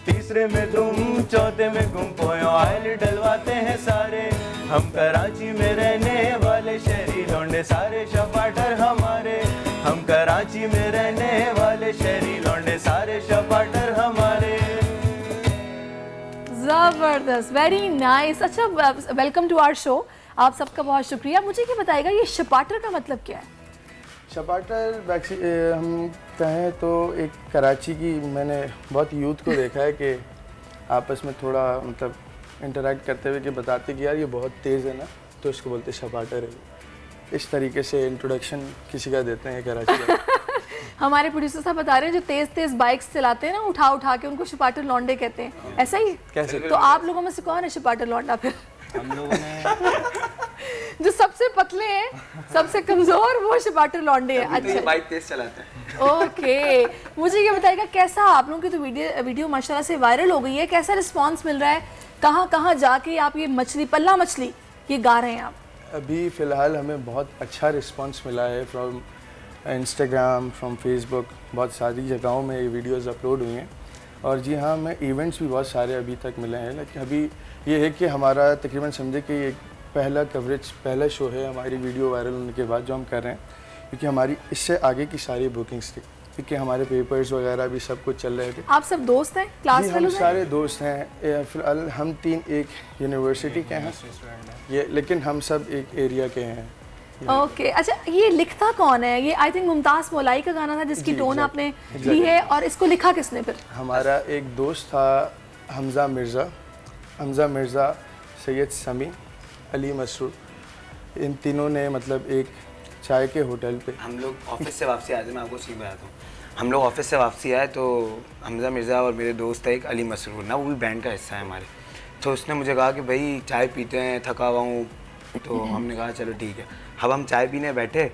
तीसरे में तुम, चौथे में गुम पोयो, आइल डलवाते हैं सारे। हम कराची में रहने वाले शहरी लौंडे, सारे शपाटर हमारे। हम कराची में रहने वाले शहरी लौंडे, सारे शपाटर हमारे। ज़बरदस्त, वेरी नाइस। अच्छा, वेलकम टू आवर शो। आप सबका बहुत शुक्रिया। मुझे ये बताइएगा, ये शपाटर का मतलब क्या है? शपाटर हम कहें तो एक कराची की, मैंने बहुत यूथ को देखा है कि आपस में थोड़ा मतलब इंटरेक्ट करते हुए कि बताते कि यार ये बहुत तेज़ है ना, तो इसको बोलते शपाटर है। इस तरीके से इंट्रोडक्शन किसी का देते हैं कराची का। हमारे प्रोड्यूसर साहब बता रहे हैं जो तेज तेज बाइक्स चलाते हैं ना उठा उठा के, उनको शपाटर लौंडे कहते हैं, ऐसा ही? कैसे? तो आप लोगों में से कौन है शपाटर लौंडा फिर? हम लोगों ने जो सबसे पतले हैं, सबसे कमजोर, वो शपाटर लौंडे हैं। अच्छा, तो बाइक तेज चलाते हैं। ओके, मुझे ये बताइएगा कैसा आप लोगों की तो वीडियो माशाल्लाह से वायरल हो गई है, कैसा रिस्पांस मिल रहा है? कहाँ कहाँ जाके आप ये मछली, पल्ला मछली ये गा रहे हैं आप? अभी फ़िलहाल हमें बहुत अच्छा रिस्पांस मिला है फ्रॉम इंस्टाग्राम, फ्रॉम फेसबुक, बहुत सारी जगहों में ये वीडियोस अपलोड हुई हैं। और जी हाँ, हमें इवेंट्स भी बहुत सारे अभी तक मिले हैं, लेकिन अभी ये है कि हमारा तकरीबन समझे कि एक पहला कवरेज, पहला शो है हमारी वीडियो वायरल होने के बाद जो हम कर रहे हैं, क्योंकि हमारी इससे आगे की सारी बुकिंग्स थी, क्योंकि हमारे पेपर्स वगैरह भी सब कुछ चल रहे थे। आप सब दोस्त हैं, क्लास हम फेलोज हैं? सारे दोस्त हैं, फिलहाल हम तीन एक यूनिवर्सिटी के हैं ये, लेकिन हम सब एक एरिया के हैं। ओके, अच्छा ये लिखता कौन है? ये आई थिंक मुमताज़ मौलाई का गाना था जिसकी टोन आपने ली है, और इसको लिखा किसने फिर? हमारा एक दोस्त था हमज़ा मिर्ज़ा, सैयद समी, अली मसरूर, इन तीनों ने मतलब एक चाय के होटल पे, हम लोग ऑफिस से वापसी आए थे, मैं आपको सीन बताता हूँ। हम लोग ऑफिस से वापसी आए तो हमज़ा मिर्ज़ा और मेरे दोस्त है एक अली मसरूर ना, वो भी बैंड का हिस्सा है हमारे, तो उसने मुझे कहा कि भाई चाय पीते हैं, थका हुआ हूँ, तो हमने कहा चलो ठीक है। अब हम चाय पीने बैठे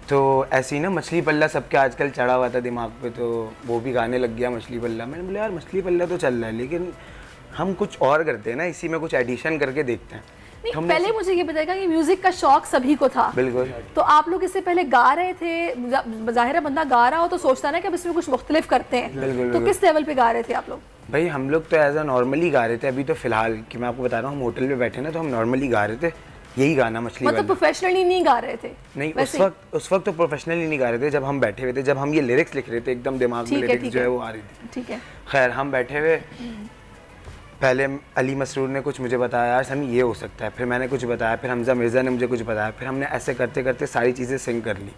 तो ऐसे ही ना मछली पल्ला सबके आजकल चढ़ा हुआ था दिमाग पे, तो वो भी गाने लग गया मछली पल्ला। मैंने बोला यार मछली पल्ला तो चल रहा है, लेकिन हम कुछ और करते हैं ना, इसी में कुछ एडिशन करके देखते हैं। नहीं, पहले मुझे ये बताएगा कि म्यूजिक का शौक सभी को था। बिल्कुल। तो आप लोग इससे पहले गा रहे थे, ज़ाहिर है बंदा गा रहा हो तो सोचता है ना कि अब इसमें कुछ मुख्तलिफ करते हैं। बिल्कुल, तो किस लेवल पे गा रहे थे आप लोग? भाई हम लोग तो एज अ नॉर्मली गा रहे थे। अभी तो फिलहाल कि मैं आपको बता रहा हूँ, हम होटल पे बैठे ना, तो हम नॉर्मली गा रहे थे यही गाना मछली मतलब प्रोफेशनली नहीं गा रहे थे? नहीं, उस वक्त तो प्रोफेशनली नहीं गा रहे थे। जब हम बैठे हुए थे, जब हम ये लिरिक्स लिख रहे थे, एकदम दिमाग में लिरिक्स जो है वो आ रही थी। ठीक है, खैर हम बैठे हुए, पहले अली मसरूर ने कुछ मुझे बताया, यार समी ये हो सकता है, फिर मैंने कुछ बताया, फिर हमज़ा मिर्ज़ा ने मुझे कुछ बताया, फिर हमने ऐसे करते करते सारी चीज़ें सिंग कर ली।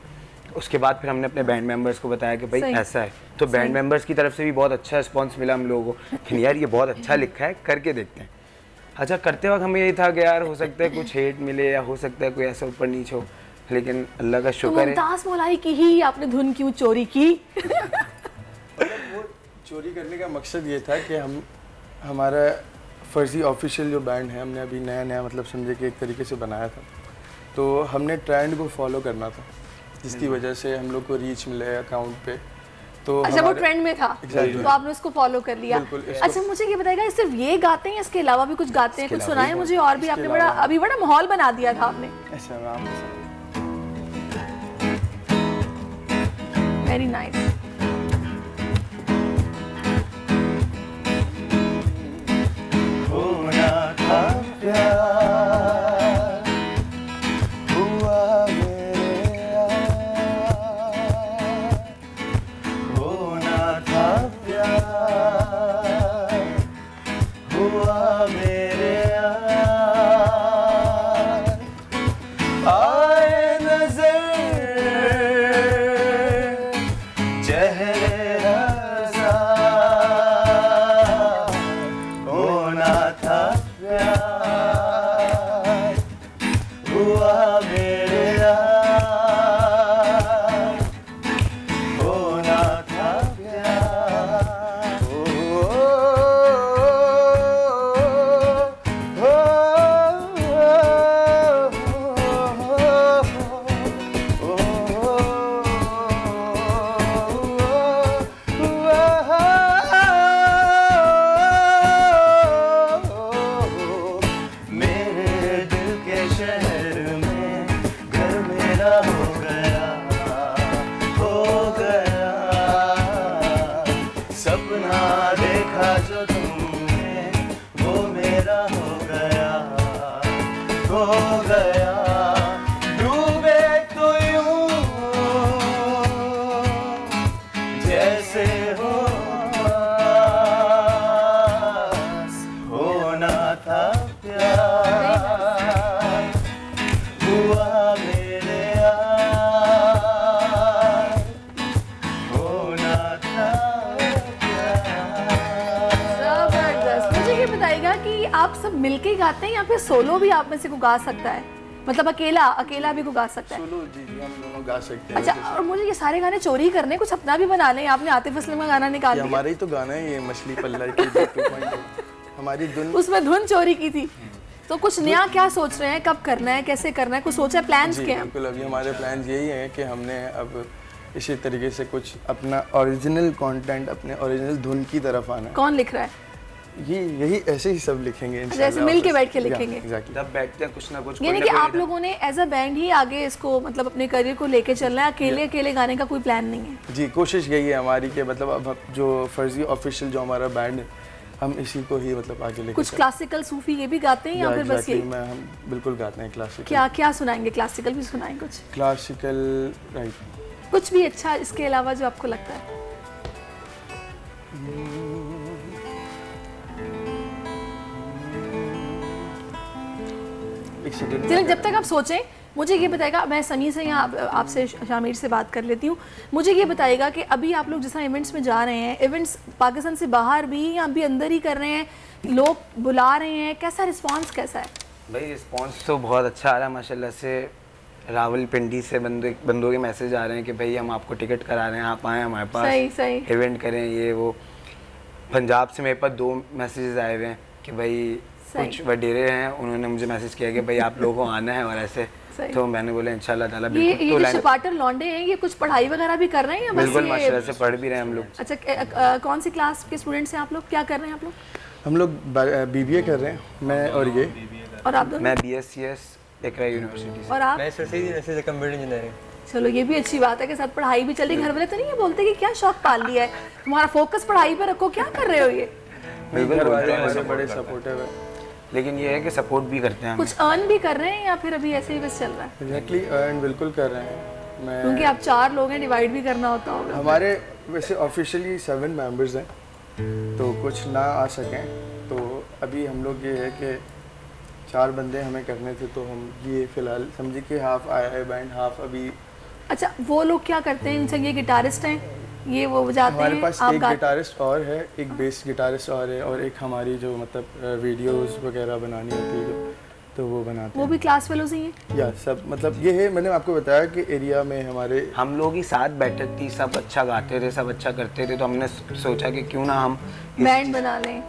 उसके बाद फिर हमने अपने बैंड मेंबर्स को बताया कि भाई ऐसा है, तो बैंड मेंबर्स की तरफ से भी बहुत अच्छा रिस्पॉन्स मिला हम लोगों को कि यार ये बहुत अच्छा लिखा है, करके देखते हैं। अच्छा, करते वक्त हमें यही था कि यार हो सकता है कुछ हेट मिले, या हो सकता है कोई ऐसा ऊपर नीचे हो, लेकिन अल्लाह का शुक्र है। मुमताज़ मौलाई की ही आपने धुन क्यों चोरी की? वो चोरी करने का मकसद ये था कि हम हमारा फर्जी ऑफिशियल जो बैंड है, हमने अभी नया मतलब समझे कि एक तरीके से बनाया था, तो हमने ट्रेंड को फॉलो करना था, जिसकी वजह से हम लोग को रीच मिले अकाउंट पे। तो अच्छा, वो ट्रेंड में था, तो आपने उसको फॉलो कर लिया। अच्छा, मुझे ये बताएगा सिर्फ ये गाते हैं, इसके अलावा भी कुछ गाते हैं? कुछ सुनाए मुझे और भी। आपने बड़ा माहौल बना दिया था आपने। Very nice. होना था प्यार, हुआ मेरे यार, होना था प्यार, हुआ मेरे यार, आए नजर चेहरे रज़ा, होना था प्यार, हुआ मेरे यार, होना था प्यार, मेरे दिल के शहर में घर मेरा हो गया, सपना देखा जो तुमने वो मेरा हो गया, डूबे तो यूं जैसे हो पास, होना था प्यार, हुआ मेरे यार, मिलके ही गाते हैं या फिर सोलो भी आप में से को गा सकता है? मतलब अकेला भी को गा सकता है? सोलो जी हम दोनों गा सकते हैं। अच्छा, और मुझे ये सारे गाने चोरी करने, कुछ अपना भी बना लें। आपने आतिफ असलम का गाना निकाल दिया। हमारा ही तो गाना है ये, मछली पल्ला की 2.0 हमारी धुन, उसमें धुन चोरी की थी। तो कुछ नया क्या सोच रहे हैं, कब करना है, कैसे करना है, कुछ सोचा है, प्लान्स क्या हैं? बिल्कुल, अभी हमारे प्लान्स यही हैं कि हमने अब इसी तरीके से कुछ अपना ओरिजिनल कंटेंट, अपने ओरिजिनल धुन की तरफ आना है। कौन लिख रहा है? यही ऐसे ही सब लिखेंगे इंशाल्लाह, जैसे मिल के बैठ के लिखेंगे। एग्जैक्टली, तब बैठते हैं कुछ ना कुछ। यानी कि आप लोगों ने एज अ बैंड ही आगे इसको मतलब अपने करियर को लेके चलना है, अकेले गाने का कोई प्लान नहीं है? जी, कोशिश यही है हमारी कि मतलब अब जो फर्जी ऑफिशियल जो हमारा बैंड है, हम इसी को ही मतलब आगे लेके कुछ क्लासिकल सूफी ये भी गाते हैं या फिर बस यही? हम बिल्कुल गाते हैं क्लासिकल। क्या सुनाएंगे? क्लासिकल भी सुनाएं कुछ? क्लासिकल, राइट, कुछ भी अच्छा इसके अलावा जो आपको लगता है। चलिए, जब तक आप सोचें, मुझे ये बताएगा, मैं सनी से यहाँ आपसे शामिर से बात कर लेती हूँ। मुझे ये बताएगा कि अभी आप लोग जिस इवेंट्स में जा रहे हैं, इवेंट्स पाकिस्तान से बाहर भी या अभी अंदर ही कर रहे हैं, लोग बुला रहे हैं, कैसा रिस्पांस कैसा है? भाई रिस्पांस तो बहुत अच्छा आ रहा है माशाल्लाह से। रावलपिंडी से बंदों के मैसेज आ रहे हैं कि भाई हम आपको टिकट करा रहे हैं, आप आएँ हमारे पास, सही इवेंट करें, ये वो। पंजाब से मेरे पास 2 मैसेजेस आए हुए हैं कि भाई कुछ वडेरे हैं, उन्होंने मुझे मैसेज किया कि भाई आप लोगों को आना है और ऐसे। तो मैंने बोला इंशाल्लाह ताला बिल्कुल। ये जो सपाटर लौंडे हैं, ये कुछ पढ़ाई वगैरह भी कर रहे हैं या बस? बिल्कुल माशाल्लाह से पढ़ भी रहे हैं हम लोग। अच्छा, कौन सी क्लास के स्टूडेंट्स हैं आप लोग? क्या कर रहे हैं आप लोग? हम लोग BBA कर रहे हैं, मैं और ये। और आप दोनों? मैं BScs इकरा यूनिवर्सिटी से। और आप? मैं से कंप्यूटर इंजीनियरिंग। चलो, ये भी अच्छी बात है कि साथ पढ़ाई भी चल रही। घर वाले तो नहीं ये बोलते कि क्या शौक पाल लिया है, तुम्हारा फोकस पढ़ाई पर रखो, क्या कर रहे हो? ये बिल्कुल बड़े सपोर्टिव है, लेकिन ये है कि सपोर्ट भी करते हैं। कुछ अर्न भी कर रहे हैं या फिर अभी ऐसे ही बस चल रहा है? एग्जैक्टली, अर्न बिल्कुल कर रहे हैं। क्योंकि आप 4 लोग हैं, डिवाइड भी करना होता होगा। हमारे वैसे ऑफिशियली 7 मेंबर्स हैं, तो कुछ ना आ सकें, तो अभी हम लोग ये है कि 4 बंदे हमें करने थे, तो हम ये फ़िलहाल समझिए कि हाफ आया है बैंड, हाफ अभी। अच्छा, वो लोग क्या करते हैं? इनसे ये गिटारिस्ट हैं, ये वो बजाते हैं? हमारे पास एक गिटारिस्ट और है, एक बेस गिटारिस्ट और है, और एक हमारी जो मतलब वीडियोस वगैरह बनानी होती है तो वो बनाते हैं। वो भी क्लास फेलोज ही हैं? या सब मतलब ये है, मैंने आपको बताया कि एरिया में हमारे हम लोग ही साथ बैठक थी, सब अच्छा गाते थे, सब अच्छा करते थे, तो हमने सोचा कि क्यों ना हम बैंड बना लें।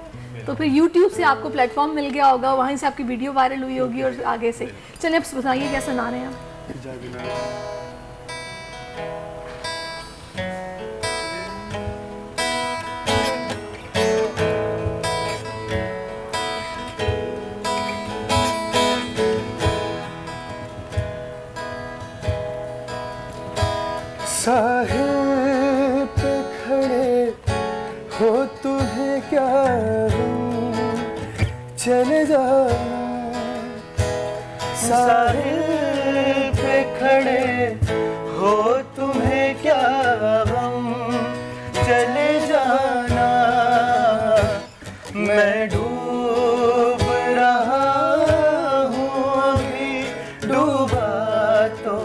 तो फिर YouTube से आपको प्लेटफॉर्म मिल गया होगा, वहीं से आपकी वीडियो वायरल हुई होगी और आगे से। चलिए, अब बताइए क्या सुना रहे हैं आप? साहिल पे खड़े हो तुम्हें क्या चले जाना, साहिल पे खड़े हो तुम्हें क्या गम, चले जाना। मैं डूब रहा हूँ, अभी डूबा तो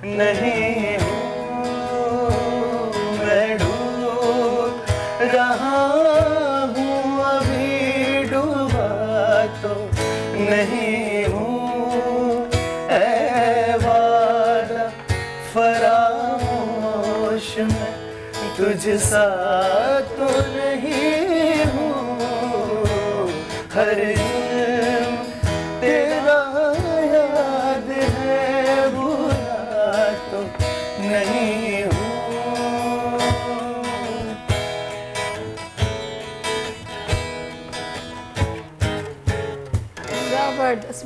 नहीं हूँ, मैं डूब रहा हूँ, अभी डूबा तो नहीं हूँ। ऐ वादा फरामोश में तुझ सा तो नहीं हूँ, हर दिन तेरा याद है, बुरा तो नहीं हूँ।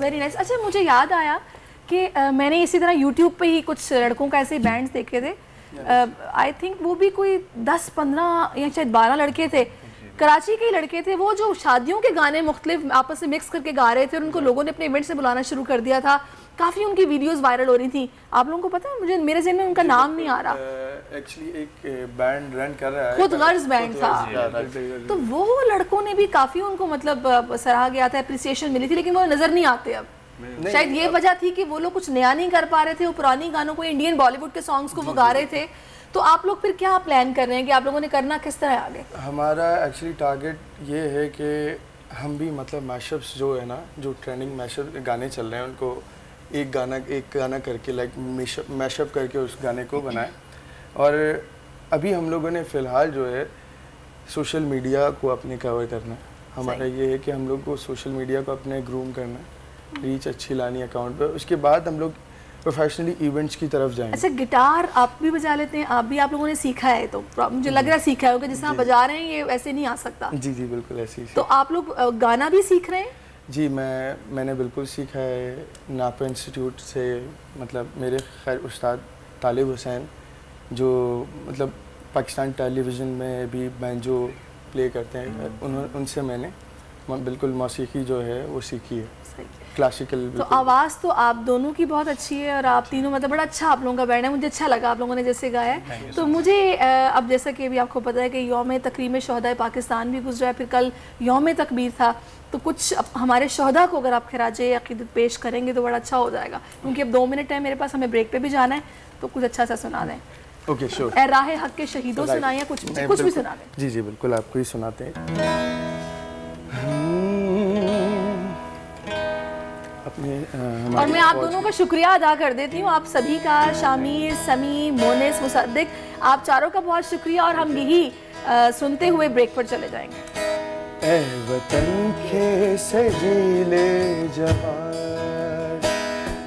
Very nice. अच्छा, मुझे याद आया कि मैंने इसी तरह YouTube पे ही कुछ लड़कों का ऐसे बैंड्स देखे थे। आई थिंक वो भी कोई 10-15 या शायद 12 लड़के थे, कराची के ही लड़के थे, वो जो शादियों के गाने मुख्तलिफ आपस में मिक्स करके गा रहे थे और उनको लोगों ने अपने इवेंट से बुलाना शुरू कर दिया था। काफ़ी उनकी वीडियोस वायरल हो रही थी। आप लोगों को पता है? मुझे मेरे ज़हन में उनका नाम नहीं आ रहा। एक्चुअली एक बैंड रन कर रहा है, खुद गर्ज बैंड था। तो वो लड़कों ने भी काफ़ी उनको मतलब सराहा गया था, अप्रिसिएशन मिली थी, लेकिन वो नज़र नहीं आते अब। शायद ये वजह थी कि वो लोग कुछ नया नहीं कर पा रहे थे, वो पुरानी गानों को, इंडियन बॉलीवुड के सॉन्ग्स को वो गा रहे थे। तो आप लोग फिर क्या प्लान कर रहे हैं कि आप लोगों ने करना किस तरह आगे? हमारा एक्चुअली टारगेट ये है कि हम भी मतलब मैशअप्स जो है ना, जो ट्रेंडिंग मैशअप गाने चल रहे हैं उनको एक गाना करके लाइक मैशअप करके उस गाने को बनाए। और अभी हम लोगों ने फ़िलहाल जो है सोशल मीडिया को अपने कवर करना है। हमारा ये है कि हम लोग को सोशल मीडिया को अपने ग्रूम करना है, रीच अच्छी लानी अकाउंट पर, उसके बाद हम लोग प्रोफेशनली इवेंट्स की तरफ जाएंगे। अच्छा, गिटार आप भी बजा लेते हैं? आप लोगों ने सीखा है? तो मुझे लग रहा है सीखा है, क्योंकि जिस तरह बजा रहे हैं ये ऐसे नहीं आ सकता। जी जी बिल्कुल ऐसे ही। तो आप लोग गाना भी सीख रहे हैं? जी मैंने बिल्कुल सीखा है नापा इंस्टीट्यूट से। मतलब मेरे खैर उस्ताद तालिब हुसैन जो मतलब पाकिस्तान टेलीविज़न में भी बैंजो प्ले करते हैं, उनसे मैंने बिल्कुल मौसीकी जो है वो सीखी है, क्लासिकल। तो आवाज़ तो आप दोनों की बहुत अच्छी है और आप तीनों मतलब बड़ा अच्छा आप लोगों का बैंड है। मुझे अच्छा लगा आप लोगों ने जैसे गाया है। तो मुझे अब जैसा कि अभी आपको पता है कि यौम तकरीम शहदा पाकिस्तान भी गुजरा है, फिर कल यौम तकबीर था, तो कुछ हमारे शहदा को अगर आप खिराज अक़ीदत पेश करेंगे तो बड़ा अच्छा हो जाएगा, क्योंकि अब 2 मिनट है मेरे पास, हमें ब्रेक पे भी जाना है, तो कुछ अच्छा सा सुना दें। Okay sure. ए राह हक के शहीदों सुनाए या कुछ भी सुना दें। जी जी बिल्कुल आपको ही सुनाते हैं अपने। और मैं आप दोनों का शुक्रिया अदा कर देती हूँ, आप सभी का, शामिर, समी, मोनिस, मुसद्दिक, आप चारों का बहुत शुक्रिया। और हम यही सुनते हुए ब्रेक पर चले जाएंगे। ए वतन के सजीले जवान,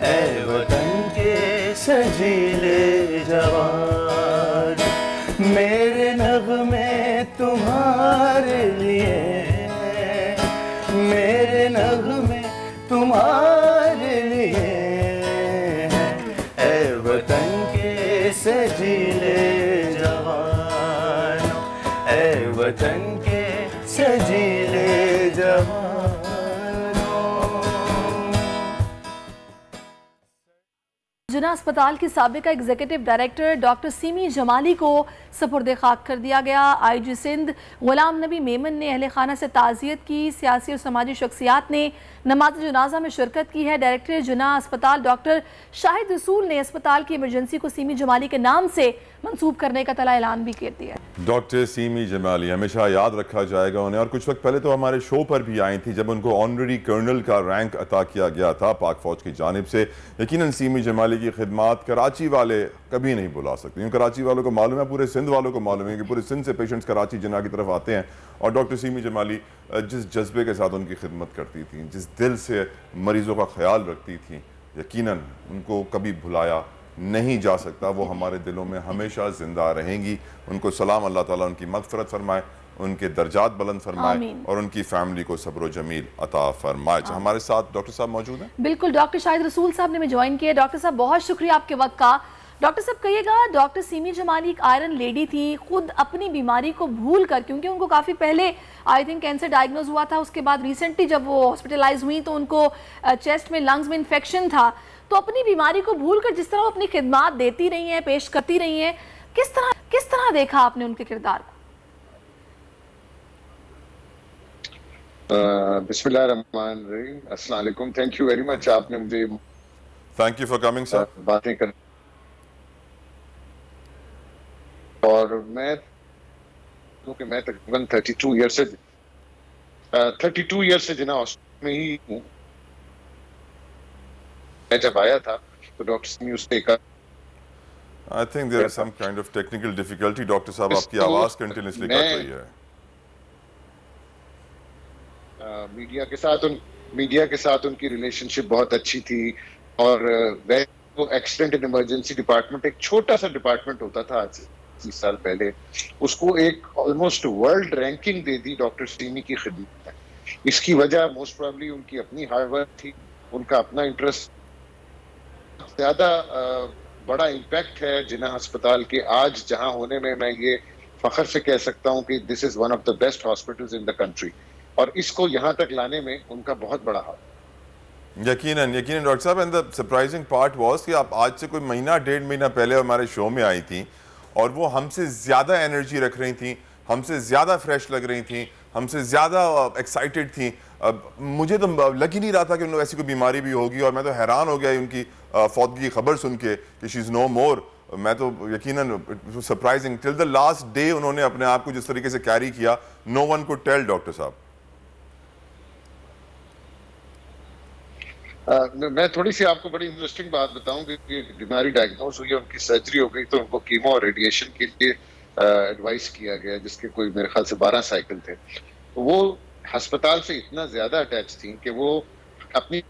ए वतन के सजीले जवान, मेरे नग़मे तुम्हारे लिए, मेरे नग़मे तुम्हारे लिए, ए वतन के सजीले जवान, ए वतन के सजीले जवान। जुना अस्पताल की साबिका executive director doctor Seemi Jamali को सपुर्द खाक कर दिया गया। IG सिंध गुलाम नबी मेमन ने अहले खाना से ताज़ियत की। सियासी और समाजी शख्सियात ने नमाज जनाजा में शिरकत की है। डायरेक्टर जुना अस्पताल डॉक्टर शाहिद रसूल ने अस्पताल की इमरजेंसी को सीमी जमाली के नाम से मंसूब करने का तला ऐलान भी कर दिया। डॉक्टर सीमी जमाली हमेशा याद रखा जाएगा उन्हें। और कुछ वक्त पहले तो हमारे शो पर भी आई थी जब उनको ऑनररी कर्नल का रैंक अता किया गया था पाक फौज की जानिब से। यकीनन सीमी जमाली की खिदमात कराची वाले कभी नहीं भुला सकते। कराची वालों को मालूम है, पूरे सिंध वालों को मालूम है कि पूरे सिंध से पेशेंट्स कराची जिन्ना की तरफ आते हैं। और डॉक्टर सीमी जमाली जिस जज्बे के साथ उनकी खिदमत करती थी, जिस दिल से मरीज़ों का ख्याल रखती थी, यकीनन उनको कभी भुलाया नहीं जा सकता। वो हमारे दिलों में हमेशा ज़िंदा रहेंगी। उनको सलाम, अल्लाह ताला उनकी मग़फ़िरत फरमाए, उनके दर्जात बुलंद फरमाए और उनकी फैमिली को सब्र जमील अता फरमाए। हमारे साथ डॉक्टर साहब मौजूद हैं। बिल्कुल, डॉक्टर शाहिद रसूल साहब ने हमें ज्वाइन किया। डॉक्टर साहब बहुत शुक्रिया आपके वक्त का। डॉक्टर साहब कहिएगा, डॉक्टर सीमी जमाली एक आयरन लेडी थी, खुद अपनी बीमारी को भूल कर, क्योंकि उनको काफ़ी पहले आई थिंक कैंसर डायग्नोज हुआ था, उसके बाद रिसेंटली जब वो हॉस्पिटलाइज हुई तो उनको चेस्ट में, लंग्स में इन्फेक्शन था, तो अपनी बीमारी को भूल कर जिस तरह वो अपनी खिदमात देती रही हैं, पेश करती रही हैं, किस तरह देखा आपने उनके किरदार को? बिस्मिल्लाहिर्रहमानिर्रहीम, अस्सलाम वालेकुम। थैंक यू वेरी मच, आपने मुझे thank you for coming sir बातें कर। और मैं तकरीबन 32 ईयर से जिना हॉस्पिटल में ही हूँ। मैं जब आया था तो डॉक्टर सीमी उसने कहा, I think there is some kind of technical difficulty. Doctor साहब आपकी आवाज कंटिन्यूअसली कट रही है। मीडिया के साथ उनकी रिलेशनशिप बहुत अच्छी थी। और वो एक्सीडेंट इन इमरजेंसी डिपार्टमेंट एक छोटा सा डिपार्टमेंट होता था आज से 30 साल पहले, उसको एक ऑलमोस्ट वर्ल्ड रैंकिंग दे दी डॉक्टर सीमी की खिदमत में। इसकी वजह मोस्ट प्रोबेबली उनकी अपनी हार्डवर्क थी, उनका अपना इंटरेस्ट। ज्यादा बड़ा इम्पैक्ट है जिना अस्पताल के आज जहां होने में। मैं ये फख्र से कह सकता हूं कि this is one of the best hospitals in the country, और इसको यहाँ तक लाने में उनका बहुत बड़ा हाथ। यकीनन डॉक्टर साहब, and the surprising part was कि आप आज से कोई महीना 1.5 महीना पहले हमारे शो में आई थी और वो हमसे ज़्यादा एनर्जी रख रही थी, हमसे ज़्यादा फ्रेश लग रही थी, हमसे ज़्यादा एक्साइटेड थी। मुझे तो लग ही नहीं रहा था कि उनको ऐसी कोई बीमारी भी होगी, और मैं तो हैरान हो गया उनकी फौत की खबर सुन के कि शी इज़ नो मोर। मैं तो यकीनन surprising till the last day उन्होंने अपने आप को जिस तरीके से कैरी किया, no one could tell doctor साहब। मैं थोड़ी सी आपको बड़ी इंटरेस्टिंग बात बताऊं कि बीमारी डायग्नोज हुई है, उनकी सर्जरी हो गई, तो उनको कीमो और रेडिएशन के लिए एडवाइस किया गया, जिसके कोई मेरे ख्याल से 12 साइकिल थे। तो वो अस्पताल से इतना ज्यादा अटैच थी कि वो अपनी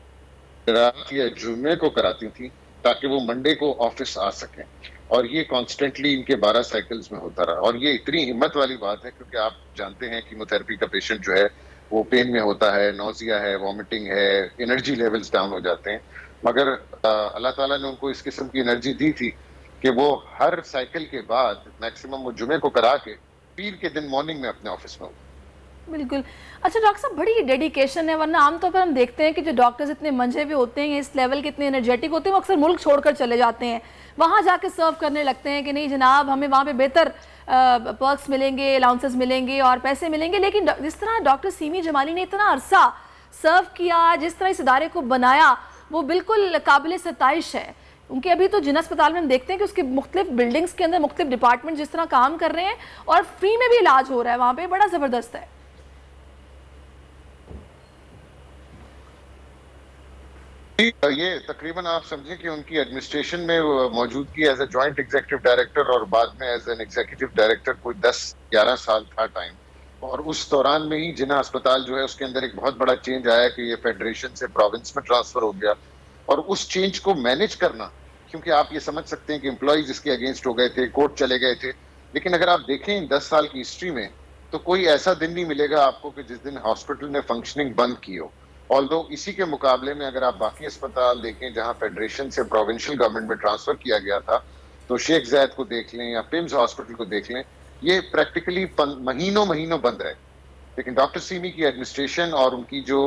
रात या जुम्मे को कराती थी ताकि वो मंडे को ऑफिस आ सकें, और ये कॉन्स्टेंटली इनके 12 साइकिल्स में होता रहा। और ये इतनी हिम्मत वाली बात है क्योंकि आप जानते हैं कीमोथेरेपी का पेशेंट जो है वो पेन में होता है, नोजिया है, वॉमिटिंग है, एनर्जी लेवल्स डाउन हो जाते हैं, मगर अल्लाह ताला ने उनको इस किस्म की एनर्जी दी थी कि वो हर साइकिल के बाद मैक्सिमम वो जुमे को करा के पीर के दिन मॉर्निंग में अपने ऑफिस में हो। बिल्कुल। अच्छा डॉक्टर साहब, बड़ी डेडिकेशन है, वरना आमतौर पर हम देखते हैं कि जो डॉक्टर्स इतने मंझे हुए होते हैं, इस लेवल के इतने एनर्जेटिक होते हैं, वो अक्सर मुल्क छोड़कर चले जाते हैं, वहाँ जाके सर्व करने लगते हैं कि नहीं जनाब हमें वहाँ पे बेहतर पर्क्स मिलेंगे, अलाउंसेस मिलेंगे और पैसे मिलेंगे। लेकिन जिस तरह डॉक्टर सीमी जमाली ने इतना अरसा सर्व किया, जिस तरह इस इदारे को बनाया, वो बिल्कुल काबिल सताइश है। उनके अभी तो जिन अस्पताल में हम देखते हैं कि उसके मुख्तलिफ बिल्डिंग्स के अंदर मुख्तलिफ डिपार्टमेंट जिस तरह काम कर रहे हैं और फ्री में भी इलाज हो रहा है वहाँ पे, बड़ा ज़बरदस्त है। ये तकरीबन आप समझें कि उनकी एडमिनिस्ट्रेशन में मौजूदगी as a joint executive director और बाद में एज एन एग्जीक्यूटिव डायरेक्टर कोई 10-11 साल था टाइम। और उस दौरान में ही जिना अस्पताल जो है उसके अंदर एक बहुत बड़ा चेंज आया कि ये फेडरेशन से प्रोविंस में ट्रांसफर हो गया, और उस चेंज को मैनेज करना, क्योंकि आप ये समझ सकते हैं कि एम्प्लॉइज इसके अगेंस्ट हो गए थे, कोर्ट चले गए थे, लेकिन अगर आप देखें इन 10 साल की हिस्ट्री में तो कोई ऐसा दिन नहीं मिलेगा आपको कि जिस दिन हॉस्पिटल ने फंक्शनिंग बंद की हो। ऑल्दो इसी के मुकाबले में अगर आप बाकी अस्पताल देखें जहां फेडरेशन से प्रोविंशियल गवर्नमेंट में ट्रांसफर किया गया था, तो शेख ज़ायद को देख लें या पिम्स हॉस्पिटल को देख लें, ये प्रैक्टिकली महीनों बंद रहे। लेकिन डॉक्टर सीमी की एडमिनिस्ट्रेशन और उनकी जो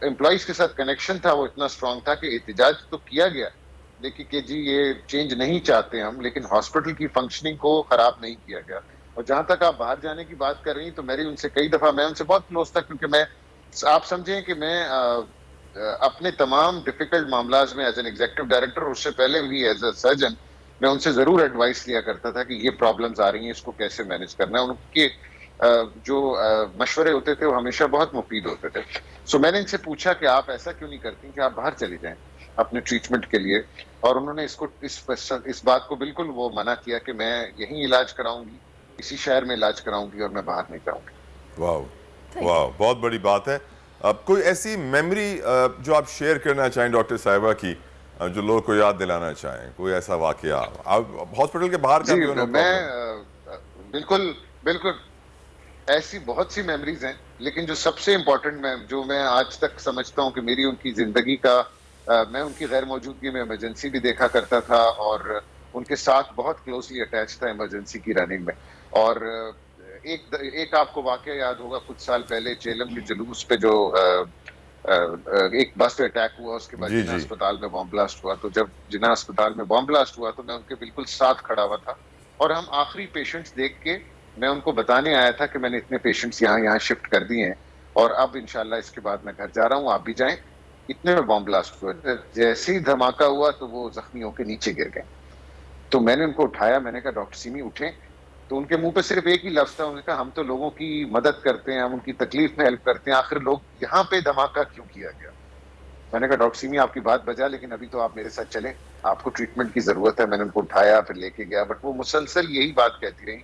एम्प्लॉइज के साथ कनेक्शन था वो इतना स्ट्रांग था कि एहतजाज तो किया गया, लेकिन कि जी ये चेंज नहीं चाहते हम, लेकिन हॉस्पिटल की फंक्शनिंग को खराब नहीं किया गया। और जहां तक आप बाहर जाने की बात कर रही हैं, तो मेरी उनसे कई दफा, मैं उनसे बहुत क्लोज था, क्योंकि मैं, आप समझें कि मैं अपने तमाम डिफिकल्ट मामलात में एज एन एग्जीक्यूटिव डायरेक्टर, उससे पहले भी एज ए सर्जन, मैं उनसे जरूर एडवाइस लिया करता था कि ये प्रॉब्लम्स आ रही हैं, इसको कैसे मैनेज करना है। उनके जो मशवरे होते थे वो हमेशा बहुत मुफीद होते थे। सो मैंने इनसे पूछा कि आप ऐसा क्यों नहीं करती कि आप बाहर चली जाएं अपने ट्रीटमेंट के लिए, और उन्होंने इसको इस बात को बिल्कुल वो मना किया कि मैं यहीं इलाज कराऊंगी, इसी शहर में इलाज कराऊंगी और मैं बाहर नहीं जाऊंगी। वाह वाह, बहुत बड़ी बात है। अब कोई ऐसी मेमोरी जो आप शेयर करना चाहें डॉक्टर साहिबा की, जो लोग को याद दिलाना चाहें, कोई ऐसा वाकया आप हॉस्पिटल के बाहर का? मैं बिल्कुल ऐसी बहुत सी मेमोरीज हैं, लेकिन जो सबसे इम्पोर्टेंट जो मैं आज तक समझता हूँ कि मेरी उनकी जिंदगी का, मैं उनकी गैर मौजूदगी में इमरजेंसी भी देखा करता था और उनके साथ बहुत क्लोजली अटैच था इमरजेंसी की रनिंग में। और एक आपको वाकया याद होगा, कुछ साल पहले चेलम के जुलूस पे जो एक बस पे अटैक हुआ, उसके बाद जिना अस्पताल में बॉम्ब ब्लास्ट हुआ। तो जब जिना अस्पताल में बॉम्ब ब्लास्ट हुआ तो मैं उनके बिल्कुल साथ खड़ा हुआ था, और हम आखिरी पेशेंट्स देख के मैं उनको बताने आया था कि मैंने इतने पेशेंट्स यहाँ शिफ्ट कर दिए हैं और अब इंशाल्लाह इसके बाद मैं घर जा रहा हूँ, आप भी जाएं। इतने में बॉम्ब ब्लास्ट हुआ, जैसे ही धमाका हुआ तो वो जख्मी होकर नीचे गिर गए। तो मैंने उनको उठाया, मैंने कहा डॉक्टर सीमी उठें, तो उनके मुंह पे सिर्फ एक ही लफ्ज था, उन्होंने कहा हम तो लोगों की मदद करते हैं, हम उनकी तकलीफ में हेल्प करते हैं, आखिर लोग यहाँ पे धमाका क्यों किया गया? मैंने कहा डॉक्टर सीमी आपकी बात बजा, लेकिन अभी तो आप मेरे साथ चलें, आपको ट्रीटमेंट की जरूरत है। मैंने उनको उठाया, फिर लेके गया, बट वो मुसलसल यही बात कहती रही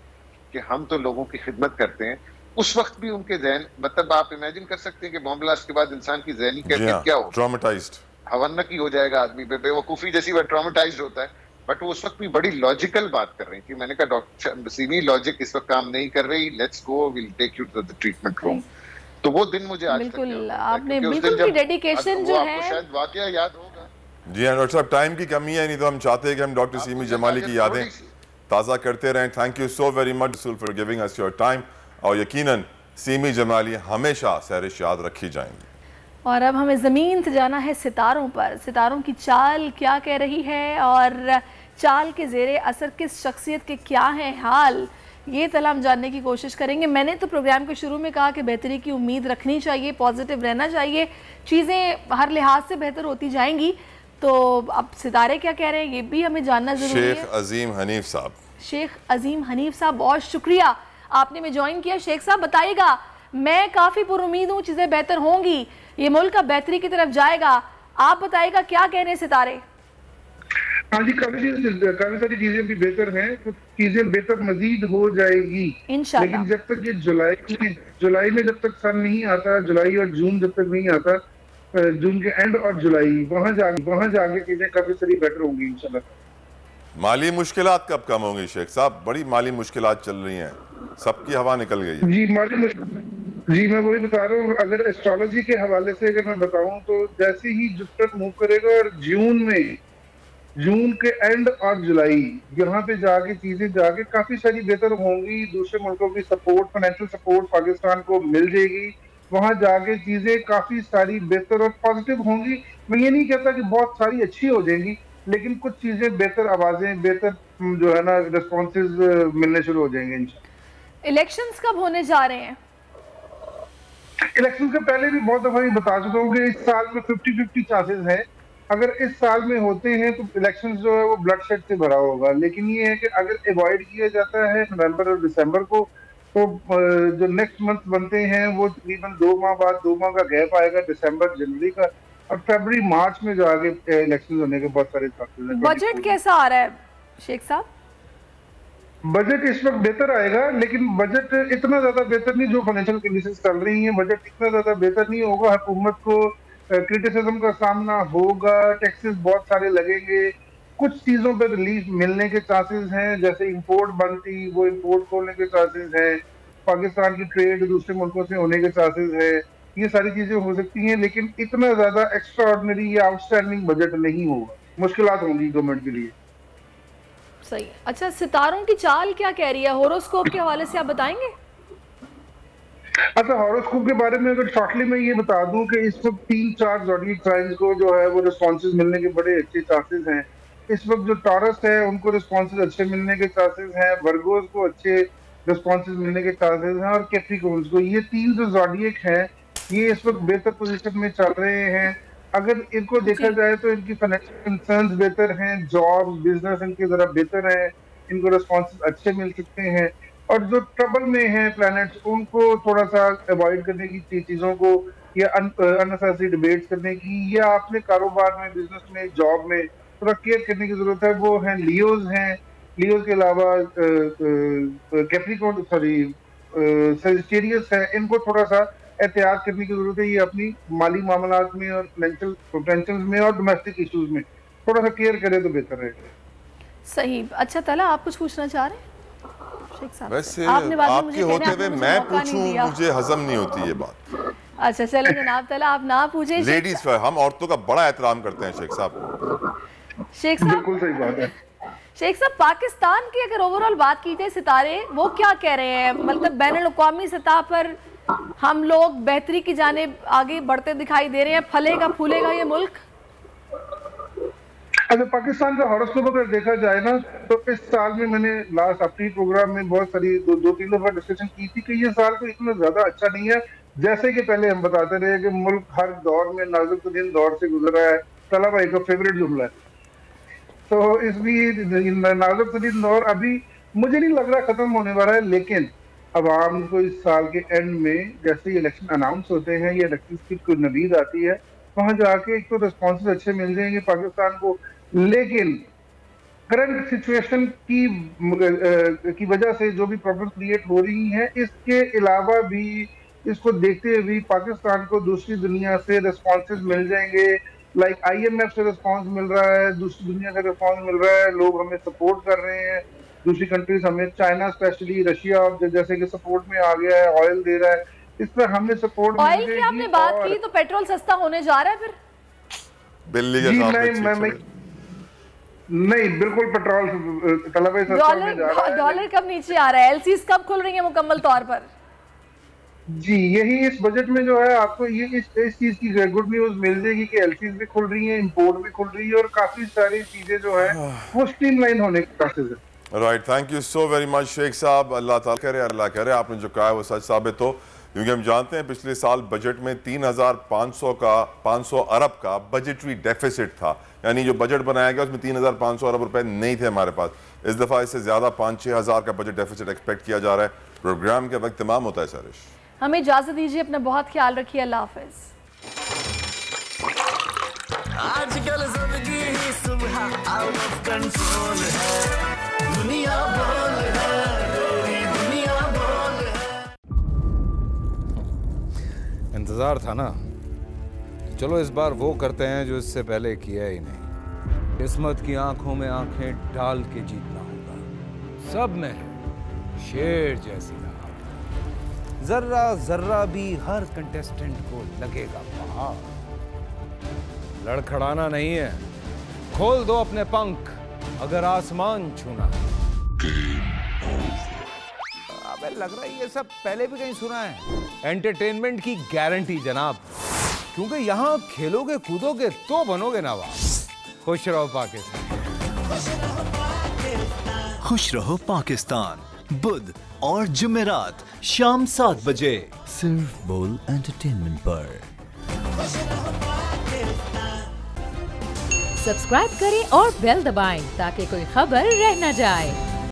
कि हम तो लोगों की खिदमत करते हैं। उस वक्त भी उनके ज़हन, मतलब आप इमेजिन कर सकते हैं कि बॉम्ब ब्लास्ट के बाद इंसान की ज़हनी कैफियत क्या हो, ट्रॉमेटाइज्ड, हवन्नक ही हो जाएगा आदमी, बेवकूफ़ी जैसी वह ट्रॉमेटाइज्ड होता है। बट वो उस वक्त भी बड़ी लॉजिकल बात कर रही थी। मैंने कहा डॉक्टर सीमी लॉजिक इस वक्त काम नहीं कर रही, let's go, will take you to the treatment room. तो वो दिन मुझे आज बिल्कुल आपने बिल्कुल की डेडिकेशन जो है, शायद वाकया याद होगा। जी हाँ डॉक्टर साहब, टाइम की कमी है, नहीं तो हम चाहते हैं कि हम डॉक्टर सीमी जमाली की यादें ताज़ा करते रहें। Thank you so very much for giving us your time, और यकीनन सीमी जमाली हमेशा सहरिश याद रखी जाएंगी। और अब हमें ज़मीन से जाना है सितारों पर। सितारों की चाल क्या कह रही है और चाल के ज़ेरे असर किस शख्सियत के क्या है हाल, ये तला हम जानने की कोशिश करेंगे। मैंने तो प्रोग्राम के शुरू में कहा कि बेहतरी की उम्मीद रखनी चाहिए, पॉजिटिव रहना चाहिए, चीज़ें हर लिहाज से बेहतर होती जाएंगी। तो अब सितारे क्या कह रहे हैं ये भी हमें जानना ज़रूरी है। शेख अजीम हनीफ साहब, शेख अजीम हनीफ साहब, बहुत शुक्रिया आपने में ज्वाइन किया। शेख साहब बताइएगा, मैं काफ़ी पुरुमीद हूँ चीज़ें बेहतर होंगी, ये मुल्क का बेहतरी की तरफ जाएगा, आप बताइएगा क्या कह रहे हैं सितारे? हाँ जी, काफी सारी चीजें भी बेहतर हैं, कुछ चीजें बेहतर मजीद हो जाएगी इंशाल्लाह। लेकिन जब तक ये जुलाई में जब तक सन नहीं आता, जुलाई और जून जब तक नहीं आता, जून के एंड और जुलाई, वहां जाके चीजें काफी सारी बेटर होंगी इंशाल्लाह। माली मुश्किलात कब कम होंगी शेख साहब? बड़ी माली मुश्किलात चल रही हैं, सबकी हवा निकल गई है। जी मैं वही बता रहा हूँ, अगर एस्ट्रोलॉजी के हवाले से अगर मैं बताऊं तो जैसे ही जुपिटर मूव करेगा और जून के एंड और जुलाई, यहाँ पे जाके चीजें जाके काफी सारी बेहतर होंगी। दूसरे मुल्कों की सपोर्ट, फाइनेंशियल सपोर्ट पाकिस्तान को मिल जाएगी, वहां जाके चीजें काफी सारी बेहतर और पॉजिटिव होंगी। मैं ये नहीं कहता कि बहुत सारी अच्छी हो जाएंगी, लेकिन कुछ चीजें बेहतर, आवाजें बेहतर जो है ना, रिस्पॉन्सेज मिलने शुरू हो जाएंगे इंशाल्लाह। इलेक्शंस कब होने जा रहे हैं? इलेक्शन से पहले भी बहुत दफा बता चुका हूँ कि इस साल में 50-50 चांसेस है। अगर इस साल में होते हैं तो इलेक्शन जो है वो ब्लडशेड से भरा होगा, लेकिन ये है कि अगर अवॉइड किया जाता है नवंबर और दिसंबर को, तो जो नेक्स्ट मंथ बनते हैं वो तकरीबन 2 माह बाद, 2 माह का गैप आएगा, दिसंबर जनवरी का, और फरवरी मार्च में जो आगे इलेक्शन होने के बहुत सारे चांसेस हैं। बजट कैसा आ रहा है शेख साहब? बजट इस वक्त बेहतर आएगा, लेकिन बजट इतना ज्यादा बेहतर नहीं जो फाइनेंशियल कंडीशंस चल रही हैं। बजट इतना ज्यादा बेहतर नहीं होगा, हुकूमत को क्रिटिसिज्म का सामना होगा, टैक्सेस बहुत सारे लगेंगे, कुछ चीजों पर रिलीफ मिलने के चांसेस हैं, जैसे इंपोर्ट बंद थी वो इंपोर्ट खोलने के चांसेस हैं, पाकिस्तान की ट्रेड दूसरे मुल्कों से होने के चांसेस है, ये सारी चीजें हो सकती हैं। लेकिन इतना ज्यादा एक्स्ट्रा ऑर्डिनरी या आउटस्टैंडिंग बजट नहीं होगा, मुश्किलात होंगी गवर्नमेंट के लिए। सही। अच्छा, सितारों की चाल क्या कह रही है? होरोस्कोप के हवाले से आप बताएंगे? अच्छा, हॉरोस्कोप के बारे में अगर शॉर्टली मैं ये बता दूं कि इस वक्त 3-4 ज़ोडिएक साइंस को जो है वो रिस्पॉन्सेज मिलने के बड़े अच्छे चांसेस हैं। इस वक्त जो टॉरस है उनको रिस्पॉन्सेज अच्छे मिलने के चांसेस हैं, वर्गोस को अच्छे रिस्पॉन्सेज मिलने के चांसेस हैं, और कैप्रिकॉर्न्स को, ये 3 जो ज़ोडिएक हैं ये इस वक्त बेहतर पोजीशन में चल रहे हैं। अगर इनको देखा जाए तो इनकी फाइनेंशियल कंसर्न्स बेहतर हैं, जॉब बिजनेस इनके जरा बेहतर है, इनको रिस्पॉन्सेज अच्छे मिल सकते हैं। और जो ट्रबल में हैं प्लैनेट्स, उनको थोड़ा सा अवॉइड करने की चीज़ों को, या अननेसेसरी डिबेट्स करने की, या अपने कारोबार में, बिजनेस में, जॉब में थोड़ा केयर करने की जरूरत है। वो हैं लियोज हैं, लियोज के अलावा कैप्रिकॉर्न, सजिटेरियस है, इनको थोड़ा सा एहतियात करने की जरूरत है। ये अपनी माली मामलात में और फाइनेंशियल पोटेंशियल में और डोमेस्टिक इश्यूज में थोड़ा सा केयर करे तो बेहतर रहेगा। सही। अच्छा तला, आप कुछ पूछना चाह रहे हैं? वैसे आपके होते हुए मैं पूछूं, मुझे हजम नहीं होती ये बात। अच्छा चले जनाब तला, आप ना पूछे। लेडीज, हम औरतों का बड़ा एहतराम करते हैं शेख साहब। शेख साहब बिल्कुल सही बात है। शेख साहब, पाकिस्तान की अगर ओवरऑल बात की जाए, सितारे वो क्या कह रहे हैं? मतलब बैनुल-अक़वामी सतह पर हम लोग बेहतरी की जानिब आगे बढ़ते दिखाई दे रहे हैं, फलेगा फूलेगा ये मुल्क? अच्छा, पाकिस्तान का हॉरोस्कोप अगर देखा जाए ना, तो इस साल में मैंने लास्ट अपनी प्रोग्राम में बहुत सारी 2-3 दफा डिस्कशन की थी कि ये साल तो इतना ज्यादा अच्छा नहीं है। जैसे कि पहले हम बताते रहे कि मुल्क हर दौर में नाजुक-तरीन दौर से गुजरा है, तला भाई का फेवरेट जुमला है। तो इसलिए नाजुक-तरीन दौर अभी मुझे नहीं लग रहा खत्म होने वाला है, लेकिन अवाम को इस साल के एंड में जैसे ही इलेक्शन अनाउंस होते हैं या इलेक्शन की कोई नवीद आती है, वहां जाके एक तो रिस्पॉन्सेज अच्छे मिल जाएंगे पाकिस्तान को। लेकिन करंट सिचुएशन की वजह से जो भी प्रॉब्लम क्रिएट हो रही हैं, इसके अलावा भी इसको देखते हुए भी पाकिस्तान को दूसरी दुनिया से रिस्पॉन्सेज मिल जाएंगे। लाइक IMF से रिस्पॉन्स मिल रहा है, दूसरी दुनिया से रिस्पॉन्स मिल रहा है, लोग हमें सपोर्ट कर रहे हैं, दूसरी कंट्रीज हमें, चाइना स्पेशली, रशिया जैसे कि सपोर्ट में आ गया है, ऑयल दे रहा है, इस पर हमें सपोर्ट। ऑयल की आपने बात की तो पेट्रोल सस्ता होने जा रहा है फिर? बिल्ली के नहीं, बिल्कुल पेट्रोल तलब सस्ता होने जा रहा है। डॉलर कब नीचे आ रहा है? LCs कब खुल रही है मुकम्मल तौर पर? जी, यही इस बजट में जो है आपको ये इस चीज की गुड न्यूज मिल जाएगी कि LCs भी खुल रही हैं, इंपोर्ट भी खुल रही है, और काफी सारी चीजें जो है वो स्ट्रीमलाइन होने के चांसेस है। Right, thank you so very much Sheikh साहब। अल्लाह करे आपने जो कहा है वो सच साबित हो, क्योंकि हम जानते हैं पिछले साल बजट में 3,500 अरब का बजटरी डेफिसिट था, यानी जो बजट बनाया गया उसमें 3,500 अरब रुपए नहीं थे हमारे पास। इस दफ़ा इससे ज़्यादा 5-6 हज़ार का बजट डेफिसिट एक्सपेक्ट किया जा रहा है। प्रोग्राम के वक्त तमाम होता है सारिश, हमें इजाज़त दीजिए, अपना बहुत ख्याल रखिए, अल्लाह हाफ़िज़। आजकल सबकी ही सुबह आउट ऑफ कंट्रोल है, दुनिया बोल है, तेरी दुनिया बोल है। इंतजार था ना, चलो इस बार वो करते हैं जो इससे पहले किया ही नहीं। किस्मत की आंखों में आंखें डाल के जीतना होगा, सब में है शेर जैसी राह, जर्रा जर्रा भी हर कंटेस्टेंट को लगेगा पहाड़। लड़खड़ाना नहीं है, खोल दो अपने पंख अगर आसमान छूना है। अबे लग रहा है ये सब पहले भी कहीं सुना है। एंटरटेनमेंट की गारंटी जनाब, क्योंकि यहाँ खेलोगे कूदोगे तो बनोगे नवाब। खुश रहो पाकिस्तान। खुश रहो पाकिस्तान, बुध और जुमेरात शाम 7 बजे सिर्फ बोल एंटरटेनमेंट पर। सब्सक्राइब करें और बेल दबाएं ताकि कोई खबर रह न जाए।